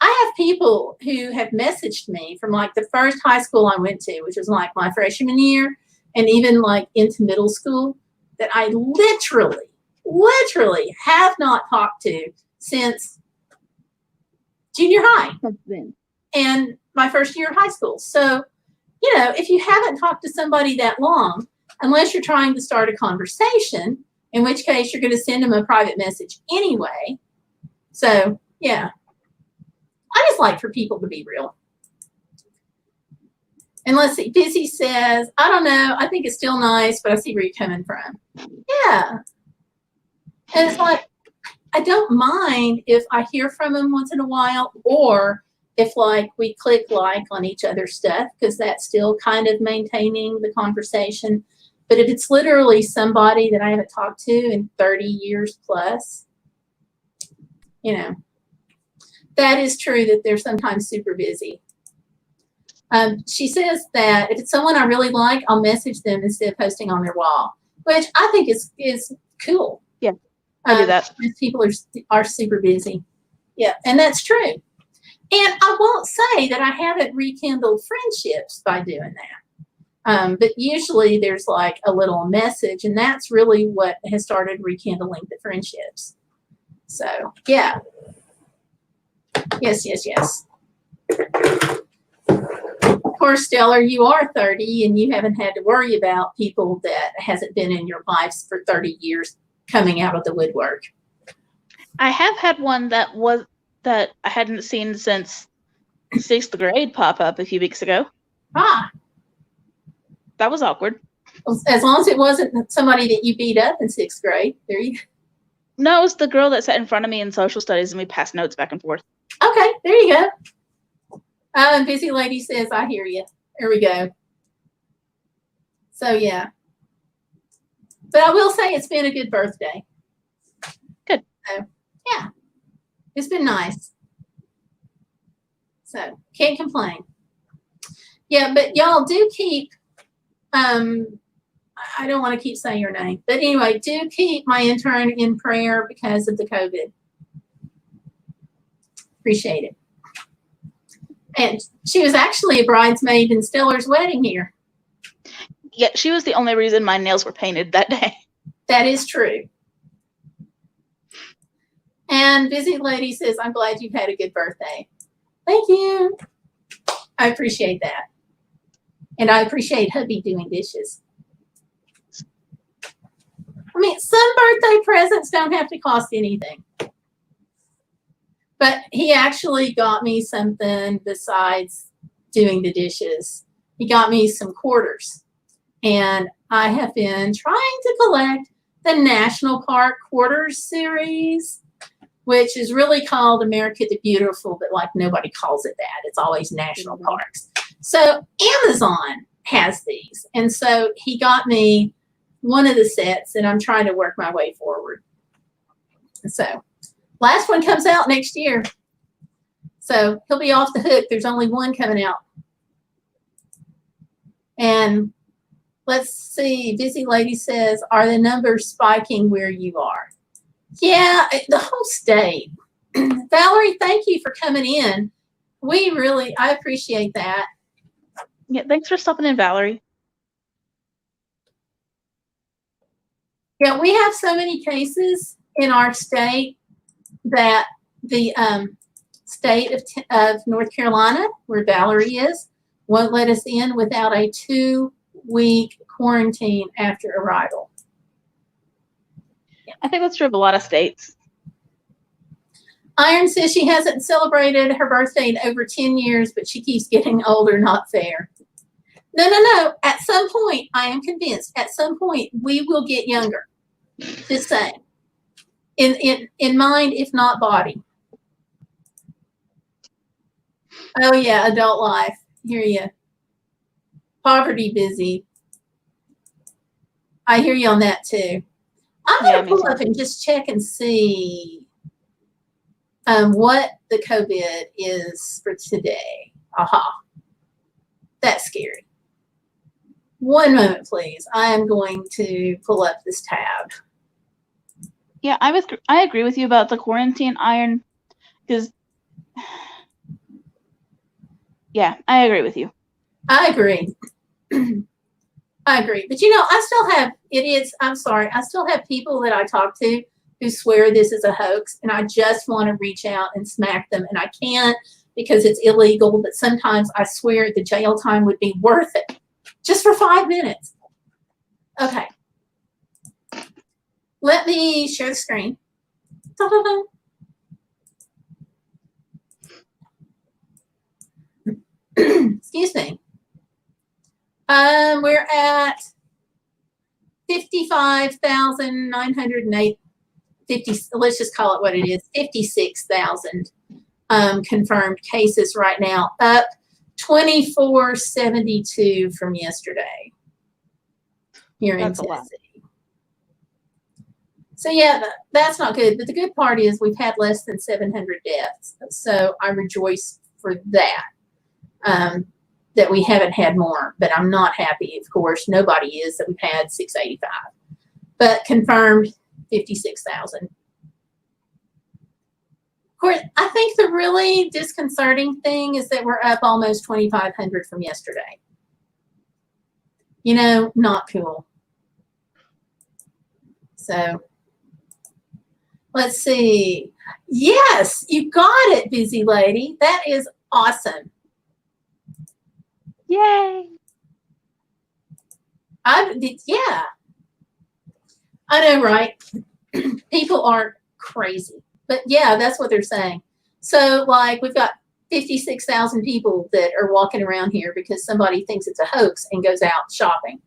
I have people who have messaged me from like the first high school I went to, which was like my freshman year, and even like into middle school, that I literally have not talked to since junior high and my first year of high school. So, if you haven't talked to somebody that long, unless you're trying to start a conversation, in which case you're going to send them a private message anyway. So, yeah. I just like for people to be real. And let's see, Busy says, I don't know, I think it's still nice, but I see where you're coming from. Yeah. And it's like, I don't mind if I hear from them once in a while, or if like we click like on each other's stuff, because that's still kind of maintaining the conversation. But if it's literally somebody that I haven't talked to in 30 years plus, you know, that is true that they're sometimes super busy. She says that if it's someone I really like, I'll message them instead of posting on their wall, which I think is cool. Yeah, I do that. People are super busy. Yeah, and that's true. And I won't say that I haven't rekindled friendships by doing that. But usually there's like a little message, and that's really what has started rekindling the friendships. So, yeah. Yes, yes, yes. Of course, Stellar, you are 30 and you haven't had to worry about people that hasn't been in your lives for 30 years coming out of the woodwork. I have had one that I hadn't seen since 6th grade pop up a few weeks ago. Ah. That was awkward. As long as it wasn't somebody that you beat up in 6th grade. There you go. No, it was the girl that sat in front of me in social studies and we passed notes back and forth. Okay, there you go. And Busy Lady says, I hear you. There we go. So, yeah. But I will say it's been a good birthday. Good. So, yeah. It's been nice. So, can't complain. Yeah, but y'all do keep, I don't want to keep saying your name. But anyway, do keep my intern in prayer because of the COVID. Appreciate it. And she was actually a bridesmaid in Stellar's wedding here. Yeah, she was the only reason my nails were painted that day. That is true. And Busy Lady says, I'm glad you've had a good birthday. Thank you. I appreciate that. And I appreciate hubby doing dishes. I mean, some birthday presents don't have to cost anything. But he actually got me something besides doing the dishes. He got me some quarters. And I have been trying to collect the National Park Quarters series, which is really called America the Beautiful, but like nobody calls it that. It's always national parks. So Amazon has these. And so he got me one of the sets, and I'm trying to work my way forward. So last one comes out next year. So he'll be off the hook. There's only one coming out. And let's see. Busy Lady says, are the numbers spiking where you are? Yeah, the whole state. Valerie, thank you for coming in. I appreciate that. Yeah, thanks for stopping in, Valerie. Yeah, we have so many cases in our state that the state of North Carolina, where Valerie is, won't let us in without a 2-week quarantine after arrival. I think that's true of a lot of states. Iron says she hasn't celebrated her birthday in over 10 years, but she keeps getting older. Not fair. No. At some point, I am convinced, at some point, we will get younger. Just saying. In mind, if not body. Oh, yeah, adult life. Hear you. Poverty busy. I hear you on that, too. I'm going to pull up and just check and see what the COVID is for today. Aha. That's scary. One moment, please. I am going to pull up this tab. Yeah, I agree with you about the quarantine, Iron, because yeah, I agree with you. I agree. I agree. But you know, I still have people that I talk to who swear this is a hoax, and I just want to reach out and smack them, and I can't because it's illegal, but sometimes I swear the jail time would be worth it just for 5 minutes. Okay. Let me share the screen. Ta-da-da. Excuse me. We're at 55,908. Let's just call it what it is. 56,000 confirmed cases right now, up 2472 from yesterday here in Tennessee. So yeah, that's not good. But the good part is we've had less than 700 deaths. So I rejoice for that, that we haven't had more. But I'm not happy, of course. Nobody is that we've had 685. But confirmed 56,000. Of course, I think the really disconcerting thing is that we're up almost 2,500 from yesterday. You know, not cool. So let's see. Yes, you got it, busy lady. That is awesome. Yay. Yeah. I know, right? People aren't crazy. But yeah, that's what they're saying. So like we've got 56,000 people that are walking around here because somebody thinks it's a hoax and goes out shopping.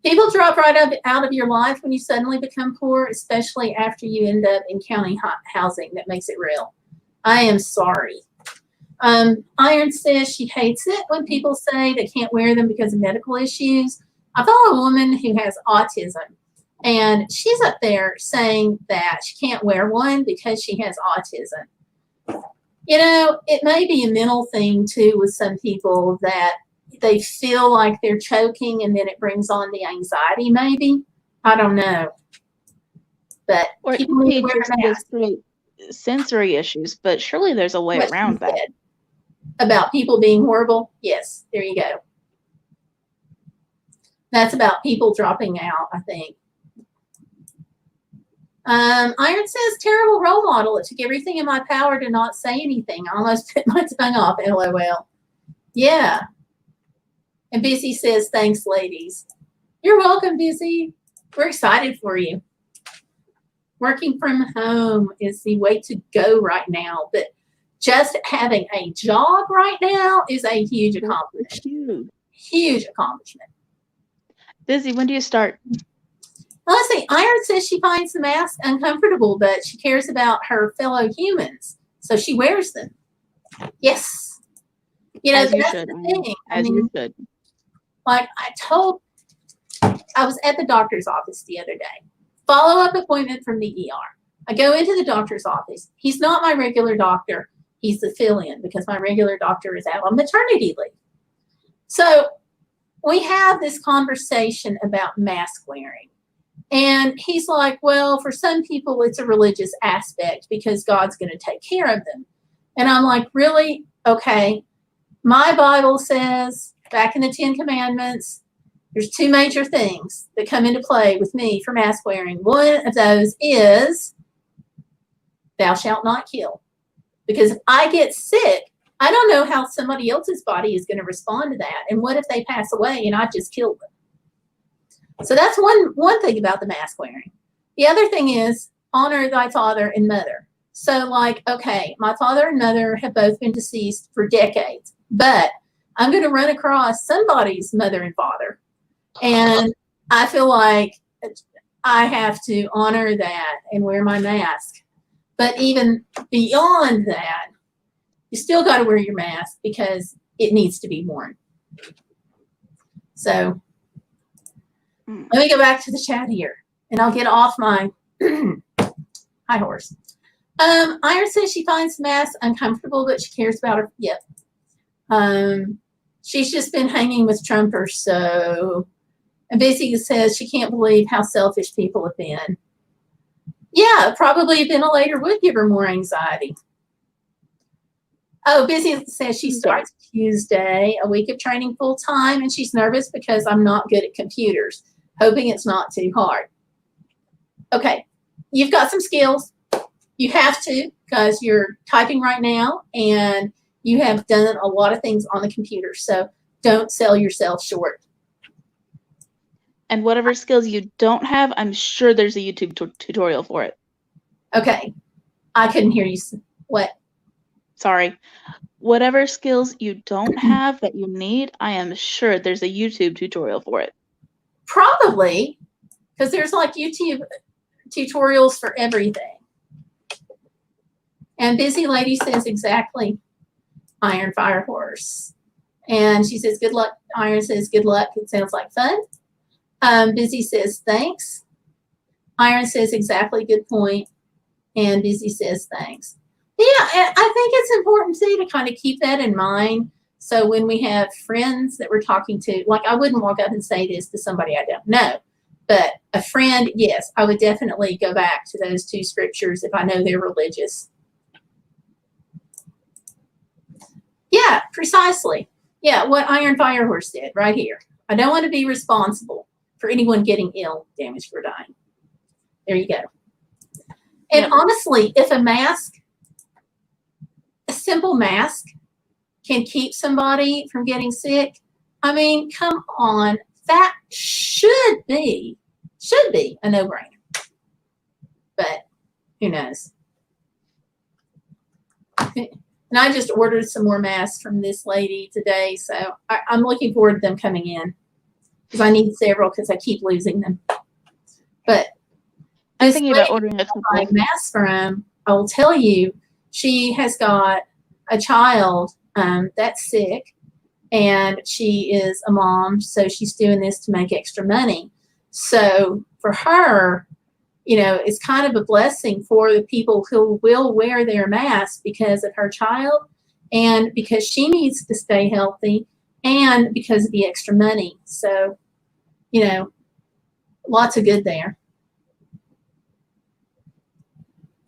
People drop right out of your life when you suddenly become poor, especially after you end up in county housing. That makes it real. I am sorry. Iron says she hates it when people say they can't wear them because of medical issues. I follow a woman who has autism, and she's up there saying that she can't wear one because she has autism. You know, it may be a mental thing too with some people that they feel like they're choking and then it brings on the anxiety maybe. I don't know. But Or people need to wear a mask. Sensory issues, but surely there's a way around that. About people being horrible? Yes, there you go. That's about people dropping out, I think. Iron says, terrible role model. It took everything in my power to not say anything. I almost bit my tongue off, LOL. Yeah. And Busy says, thanks, ladies. You're welcome, Busy. We're excited for you. Working from home is the way to go right now. But just having a job right now is a huge accomplishment. Huge accomplishment. Busy, when do you start? Let's see. Iron says she finds the mask uncomfortable, but she cares about her fellow humans, so she wears them. Yes. You know, As you that's should. the thing. As you should. Like I was at the doctor's office the other day. Follow-up appointment from the ER. I go into the doctor's office. He's not my regular doctor. He's the fill-in because my regular doctor is out on maternity leave. So we have this conversation about mask wearing. And he's like, well, for some people, it's a religious aspect because God's going to take care of them. And I'm like, really? Okay. My Bible says back in the 10 Commandments, there's two major things that come into play with me for mask wearing. One of those is thou shalt not kill. Because if I get sick, I don't know how somebody else's body is going to respond to that. And what if they pass away and I just killed them? So that's one thing about the mask wearing. The other thing is honor thy father and mother. So like, okay, my father and mother have both been deceased for decades, but I'm going to run across somebody's mother and father. And I feel like I have to honor that and wear my mask. But even beyond that, you still got to wear your mask because it needs to be worn. So let me go back to the chat here and I'll get off my high horse. Iron says she finds the mask uncomfortable, but she cares about her. Yep. She's just been hanging with Trumpers. So, and Busy says she can't believe how selfish people have been. Yeah, probably a ventilator would give her more anxiety. Oh, Busy says she starts Tuesday, a week of training full time, and she's nervous because I'm not good at computers, hoping it's not too hard. Okay, you've got some skills. You have to because you're typing right now and you have done a lot of things on the computer. So don't sell yourself short. And whatever skills you don't have, I'm sure there's a YouTube tutorial for it. Okay, I couldn't hear you. What? sorry, whatever skills you don't have that you need, I am sure there's a YouTube tutorial for it. Probably, because there's like YouTube tutorials for everything. And Busy Lady says exactly, Iron Fire Horse. And she says, good luck. Iron says, good luck. It sounds like fun. Busy says, thanks. Iron says, exactly, good point. And Busy says, thanks. Yeah, and I think it's important too to kind of keep that in mind. So when we have friends that we're talking to, like I wouldn't walk up and say this to somebody I don't know, but a friend, yes, I would definitely go back to those two scriptures if I know they're religious. Yeah, precisely. Yeah, what Iron Fire Horse did right here. I don't want to be responsible for anyone getting ill, damaged, or dying. There you go. And honestly, if a mask, a simple mask, can keep somebody from getting sick, I mean, come on, that should be a no-brainer. But who knows? And I just ordered some more masks from this lady today, so I'm looking forward to them coming in because I need several because I keep losing them. But I'm thinking about ordering a couple masks from. I will tell you, she has got a child that's sick, and she is a mom, so she's doing this to make extra money. So for her, you know, it's kind of a blessing for the people who will wear their mask because of her child and because she needs to stay healthy and because of the extra money. So, you know, lots of good there.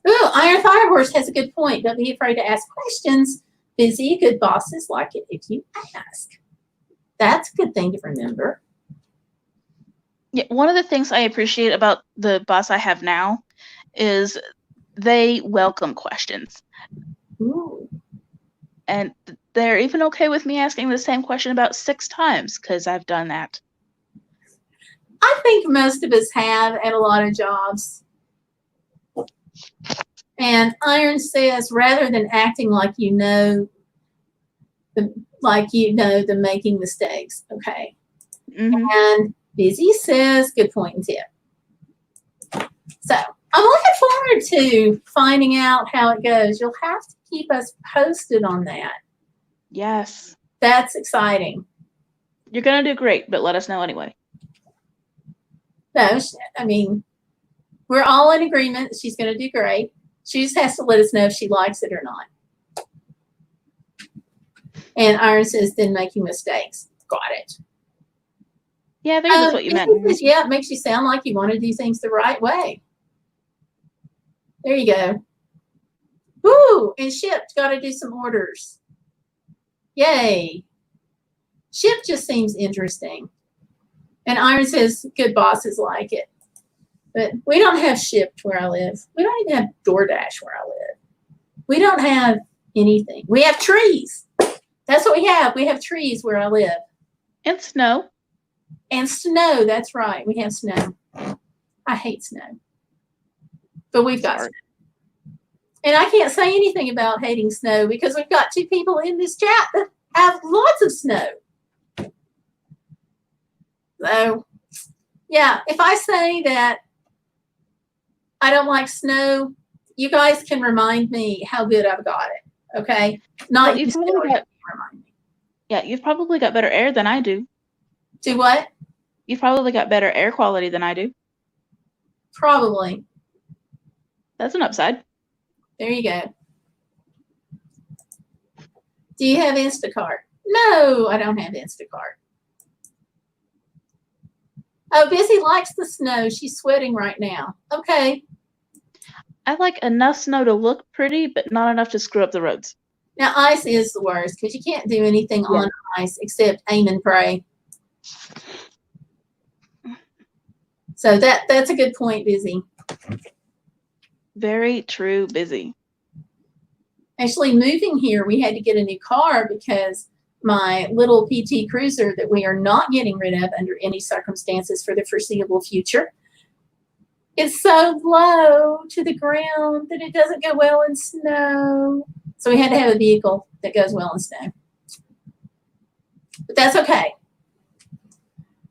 Ooh, Iron Fire Horse has a good point. Don't be afraid to ask questions. Busy, good bosses like it if you ask. That's a good thing to remember. Yeah, one of the things I appreciate about the boss I have now is they welcome questions. Ooh. And they're even okay with me asking the same question about 6 times because I've done that. I think most of us have at a lot of jobs. And Iron says, rather than acting like you know the making mistakes, okay. Mm-hmm. And Busy says, good point and tip. So I'm looking forward to finding out how it goes. You'll have to keep us posted on that. Yes. That's exciting. You're going to do great, but let us know anyway. No, I mean, we're all in agreement she's going to do great. She just has to let us know if she likes it or not. And Iron says, then making mistakes. Got it. Yeah, there's what you meant. Says, yeah, it makes you sound like you want to do things the right way. There you go. Woo! And shipped. Got to do some orders. Yay. Ship just seems interesting. And Iron says, good bosses like it. But we don't have shipped where I live. We don't even have DoorDash where I live. We don't have anything. We have trees. That's what we have. We have trees where I live. And snow. And snow. That's right. We have snow. I hate snow. But we've got snow. And I can't say anything about hating snow because we've got 2 people in this chat that have lots of snow. So, yeah, if I say that I don't like snow, you guys can remind me how good I've got it. Okay? Not well, you still remind me. Yeah, you've probably got better air than I do. Do what? You've probably got better air quality than I do. Probably. That's an upside. There you go. Do you have Instacart? No, I don't have Instacart. Oh, Busy likes the snow. She's sweating right now. Okay. I like enough snow to look pretty, but not enough to screw up the roads. Now, ice is the worst because you can't do anything on ice except aim and pray. So that's a good point, Busy. Very true, Busy. Actually, moving here, we had to get a new car because my little PT Cruiser that we are not getting rid of under any circumstances for the foreseeable future is so low to the ground that it doesn't go well in snow. So we had to have a vehicle that goes well in snow. But that's okay.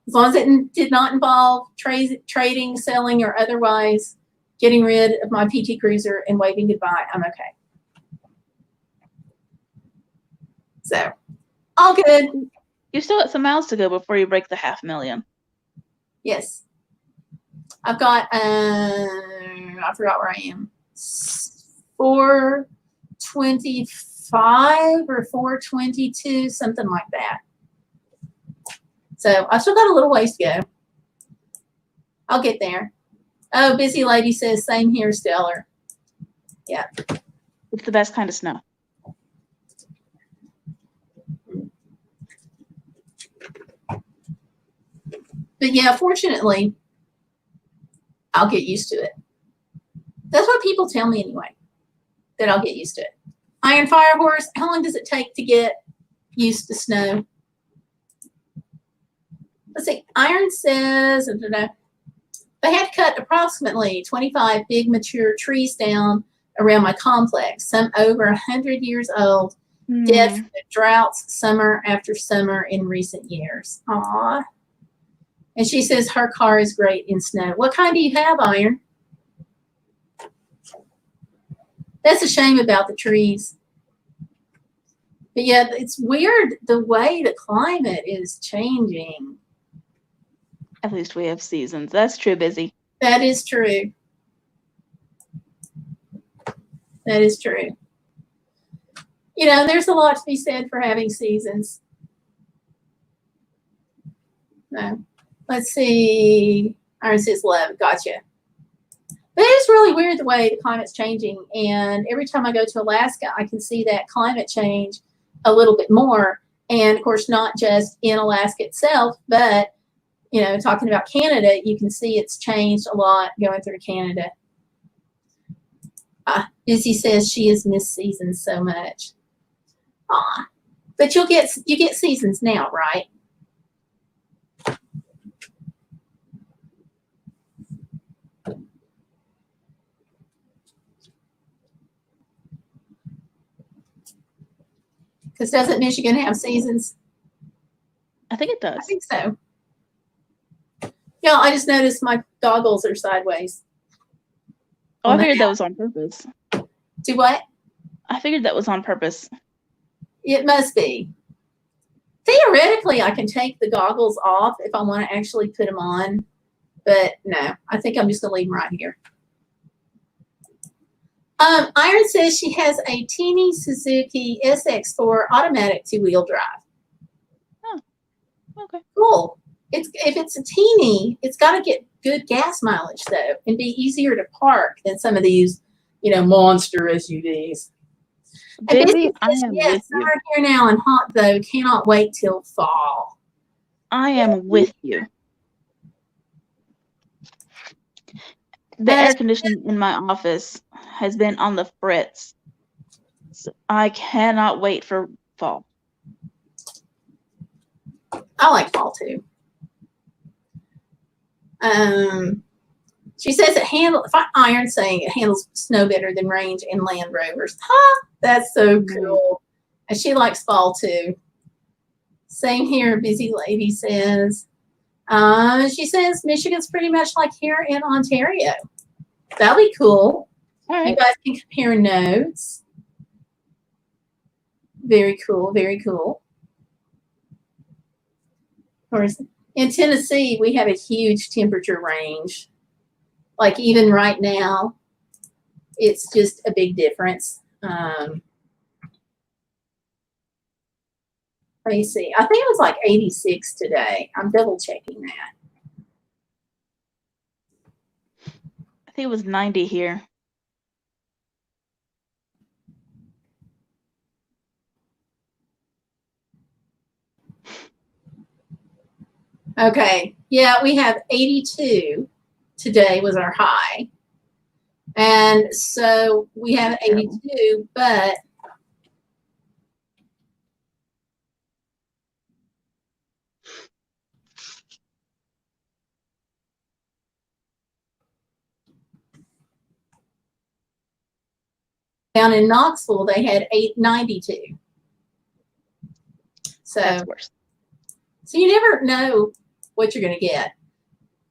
As long as it did not involve trading, selling, or otherwise getting rid of my PT Cruiser and waving goodbye, I'm okay. So, all good. You still got some miles to go before you break the 500,000. Yes. I've got, I forgot where I am. 425 or 422, something like that. So I still got a little ways to go. I'll get there. Oh, Busy Lady says, same here, Stellar. Yeah. It's the best kind of snow. But yeah, fortunately, I'll get used to it. That's what people tell me anyway, that I'll get used to it. Iron Fire Horse, how long does it take to get used to snow? Let's see. Iron says, they had to cut approximately 25 big mature trees down around my complex, some over 100 years old, dead from the droughts summer after summer in recent years. Aww. And she says her car is great in snow. What kind do you have, Iron? That's a shame about the trees. But yeah, it's weird the way the climate is changing. At least we have seasons. That's true, Busy. That is true. That is true. You know, there's a lot to be said for having seasons. No. Let's see. Iron says love. Gotcha. But it is really weird the way the climate's changing. And every time I go to Alaska, I can see that climate change a little bit more. And of course, not just in Alaska itself, but, you know, talking about Canada, you can see it's changed a lot going through Canada. Izzy says she has missed seasons so much. But you get seasons now, right? Because doesn't Michigan have seasons? I think it does. I think so. Yeah, I just noticed my goggles are sideways. Oh, I figured that was on purpose. Do what? I figured that was on purpose. It must be. Theoretically, I can take the goggles off if I want to actually put them on. But no, I think I'm just going to leave them right here. Iron says she has a teeny Suzuki SX4 automatic two-wheel drive. Oh, okay. Cool. If it's a teeny, it's got to get good gas mileage, though, and be easier to park than some of these, you know, monster SUVs. Baby, I am yes, with you. summer here now and hot, though. Cannot wait till fall. I am with you. The air conditioning in my office has been on the fritz. So I cannot wait for fall. I like fall too. She says Iron saying it handles snow better than Range and Land Rovers. Huh? That's so cool. And she likes fall too. Same here, Busy Lady says. She says Michigan's pretty much like here in Ontario. That'll be cool. All right. You guys can compare notes. Very cool, very cool. Of course, in Tennessee, we have a huge temperature range. Like even right now, it's just a big difference. Let me see. I think it was like 86 today. I'm double checking that. I think it was 90 here. Okay. Yeah, we have 82 today was our high. And so we have 82, but Down in Knoxville, they had 892. So That's worse. So you never know what you're going to get.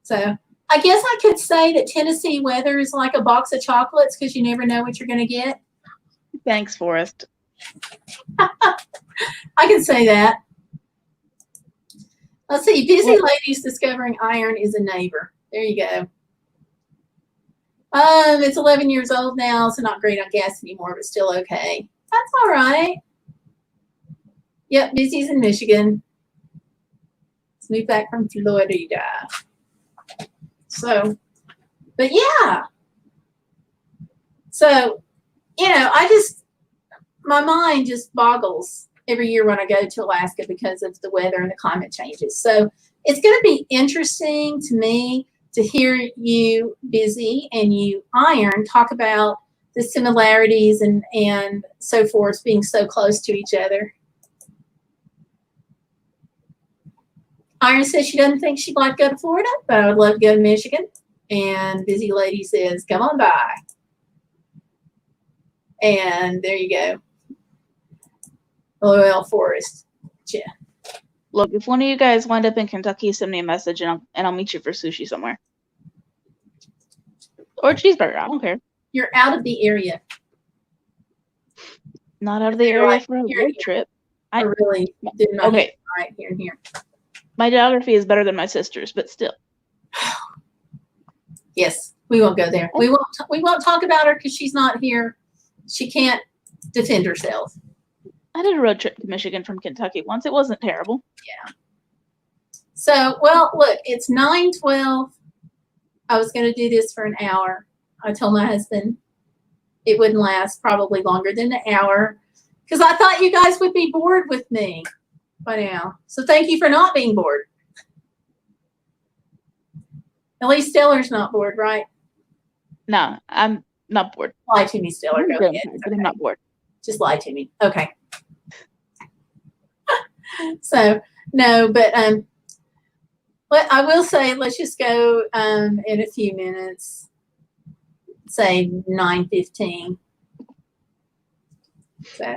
So I guess I could say that Tennessee weather is like a box of chocolates because you never know what you're going to get. Thanks, Forrest. I can say that. Let's see. Busy What? ladies discovering iron is a neighbor. There you go. It's 11 years old now, so not great on gas anymore, but still okay. That's all right. Yep, Busy's in Michigan. Let's move back from Florida. So, but yeah. So, you know, my mind just boggles every year when I go to Alaska because of the weather and the climate changes. So it's going to be interesting to me to hear you, Busy, and you, Iron, talk about the similarities and so forth being so close to each other. Iron says she doesn't think she'd like to go to Florida, but I would love to go to Michigan. And Busy Lady says, come on by. And there you go. LOL Forest. Yeah. Look, if one of you guys wind up in Kentucky, send me a message and I'll meet you for sushi somewhere. Or a cheeseburger, I don't care. You're out of the area. Not out of the You're area like for a here, road trip. I really did my Okay. hand right here and here. My geography is better than my sister's, but still. Yes, we won't go there. We won't talk about her because she's not here. She can't defend herself. I did a road trip to Michigan from Kentucky once. It wasn't terrible. Yeah. So, well, look, it's 9:12. I was going to do this for an hour. I told my husband it wouldn't last probably longer than an hour because I thought you guys would be bored with me by now. So thank you for not being bored. At least Stellar's not bored, right? No, I'm not bored. Lie to me, Stellar. I'm Go good, ahead. but I'm not bored. Just lie to me. Okay. So no, but I will say let's just go in a few minutes. Say 9:15. So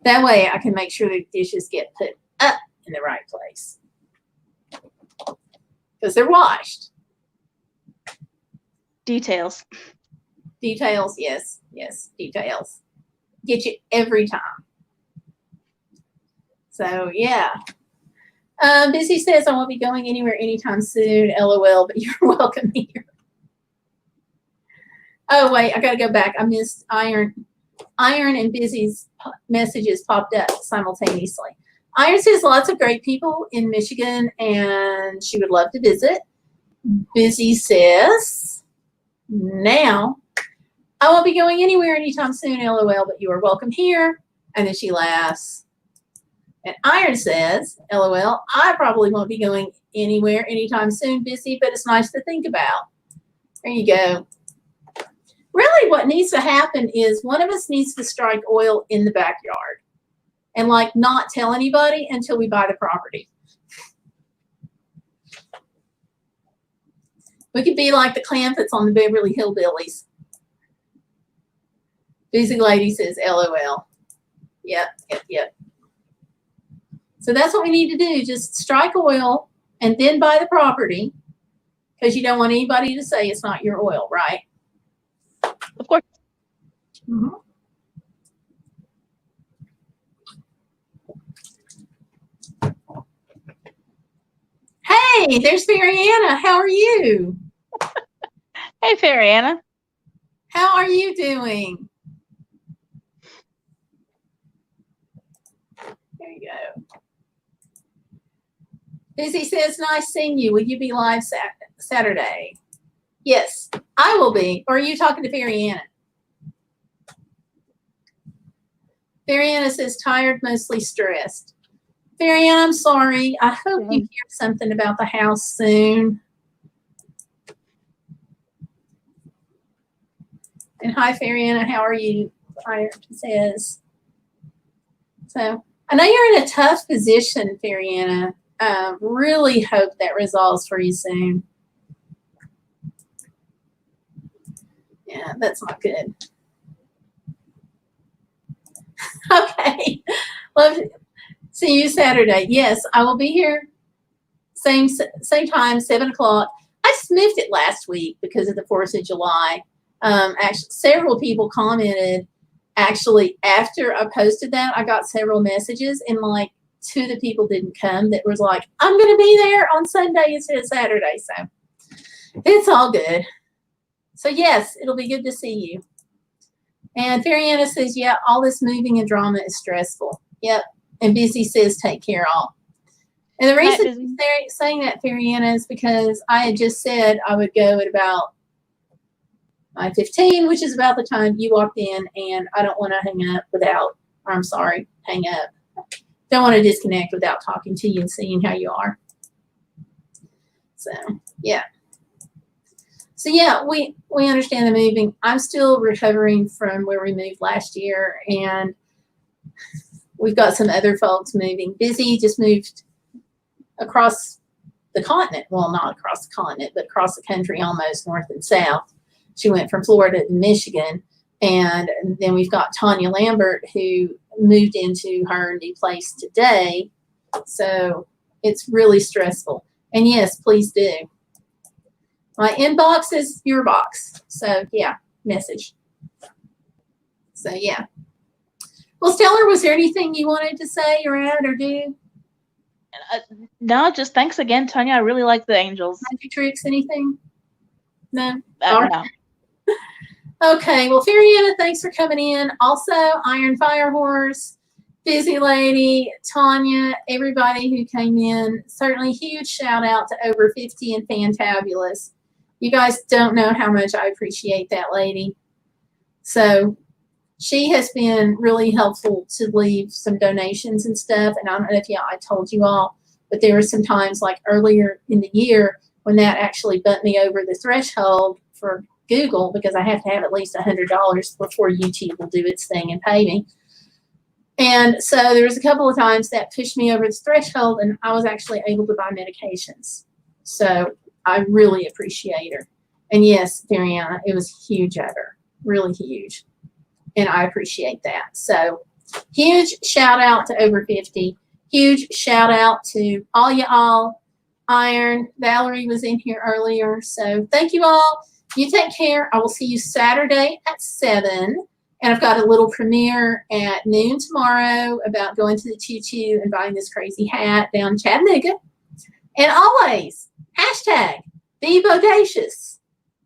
that way I can make sure the dishes get put up in the right place because they're washed. Details. Details, yes, details. Get you every time. So yeah. Busy says I won't be going anywhere anytime soon. LOL, but you're welcome here. Oh wait, I gotta go back. I missed Iron and Busy's messages popped up simultaneously. Iron says lots of great people in Michigan and she would love to visit. Busy says, now I won't be going anywhere anytime soon, LOL, but you are welcome here. And then she laughs. And Iron says, LOL, I probably won't be going anywhere anytime soon, Busy, but it's nice to think about. There you go. Really what needs to happen is one of us needs to strike oil in the backyard and like not tell anybody until we buy the property. We could be like the Clampetts on the Beverly Hillbillies. Busy Lady says, LOL. Yep. So that's what we need to do. Just strike oil and then buy the property because you don't want anybody to say it's not your oil, right? Of course. Mm-hmm. Hey, there's Mariana. How are you? Hey, Fariana. How are you doing? There you go. Busy says, nice seeing you. Will you be live Saturday? Yes, I will be. Or are you talking to Fariana? Fariana says, tired, mostly stressed. Fariana, I'm sorry. I hope you hear something about the house soon. And hi, Fariana. How are you? Fire says. So I know you're in a tough position, Fariana. Really hope that resolves for you soon. Yeah, that's not good. Okay. Love to see you Saturday. Yes, I will be here. Same time, 7 o'clock. I just moved it last week because of the 4th of July. Actually, several people commented. Actually, after I posted that, I got several messages, and like 2 of the people didn't come. That was like, I'm going to be there on Sunday instead of Saturday. So it's all good. So yes, it'll be good to see you. And Fariana says, yeah, all this moving and drama is stressful. Yep. And Busy says, take care all. And the reason they're saying that, Fariana, is because I had just said I would go at about 9:15, which is about the time you walked in, and I don't want to hang up without, or I'm sorry, hang up. Don't want to disconnect without talking to you and seeing how you are. So, yeah. So, yeah, we understand the moving. I'm still recovering from where we moved last year, and we've got some other folks moving. Busy just moved across the continent. Well, not across the continent, but across the country, almost north and south. She went from Florida to Michigan. And then we've got Tonya Lambert, who moved into her new place today. So it's really stressful. And yes, please do. My inbox is your box. So yeah, message. So yeah. Well, Stellar, was there anything you wanted to say or add or do? No, just thanks again, Tonya. I really like the angels. Magic tricks, anything? No? No. Okay, well, Fariana, thanks for coming in. Also, Iron Fire Horse, Busy Lady, Tonya, everybody who came in. Certainly huge shout out to Over 50 and Fantabulous. You guys don't know how much I appreciate that lady. So she has been really helpful to leave some donations and stuff. And I don't know if I told you all, but there were some times like earlier in the year when that actually bumped me over the threshold for Google, because I have to have at least $100 before YouTube will do its thing and pay me. And so there was a couple of times that pushed me over the threshold, and I was actually able to buy medications. So I really appreciate her. And yes, Fariana, it was huge of her, really huge. And I appreciate that. So huge shout out to Over 50. Huge shout out to all y'all. Iron, Valerie was in here earlier. So thank you all. You take care. I will see you Saturday at 7. And I've got a little premiere at noon tomorrow about going to the Choo Choo and buying this crazy hat down in Chattanooga. And always, hashtag be bodacious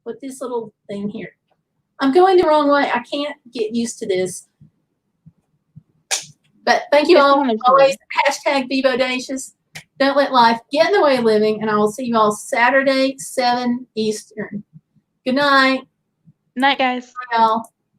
with this little thing here. I'm going the wrong way. I can't get used to this. But thank you all. Always hashtag be bodacious. Don't let life get in the way of living. And I will see you all Saturday, 7 Eastern. Good night. Night, guys. Bye, y'all.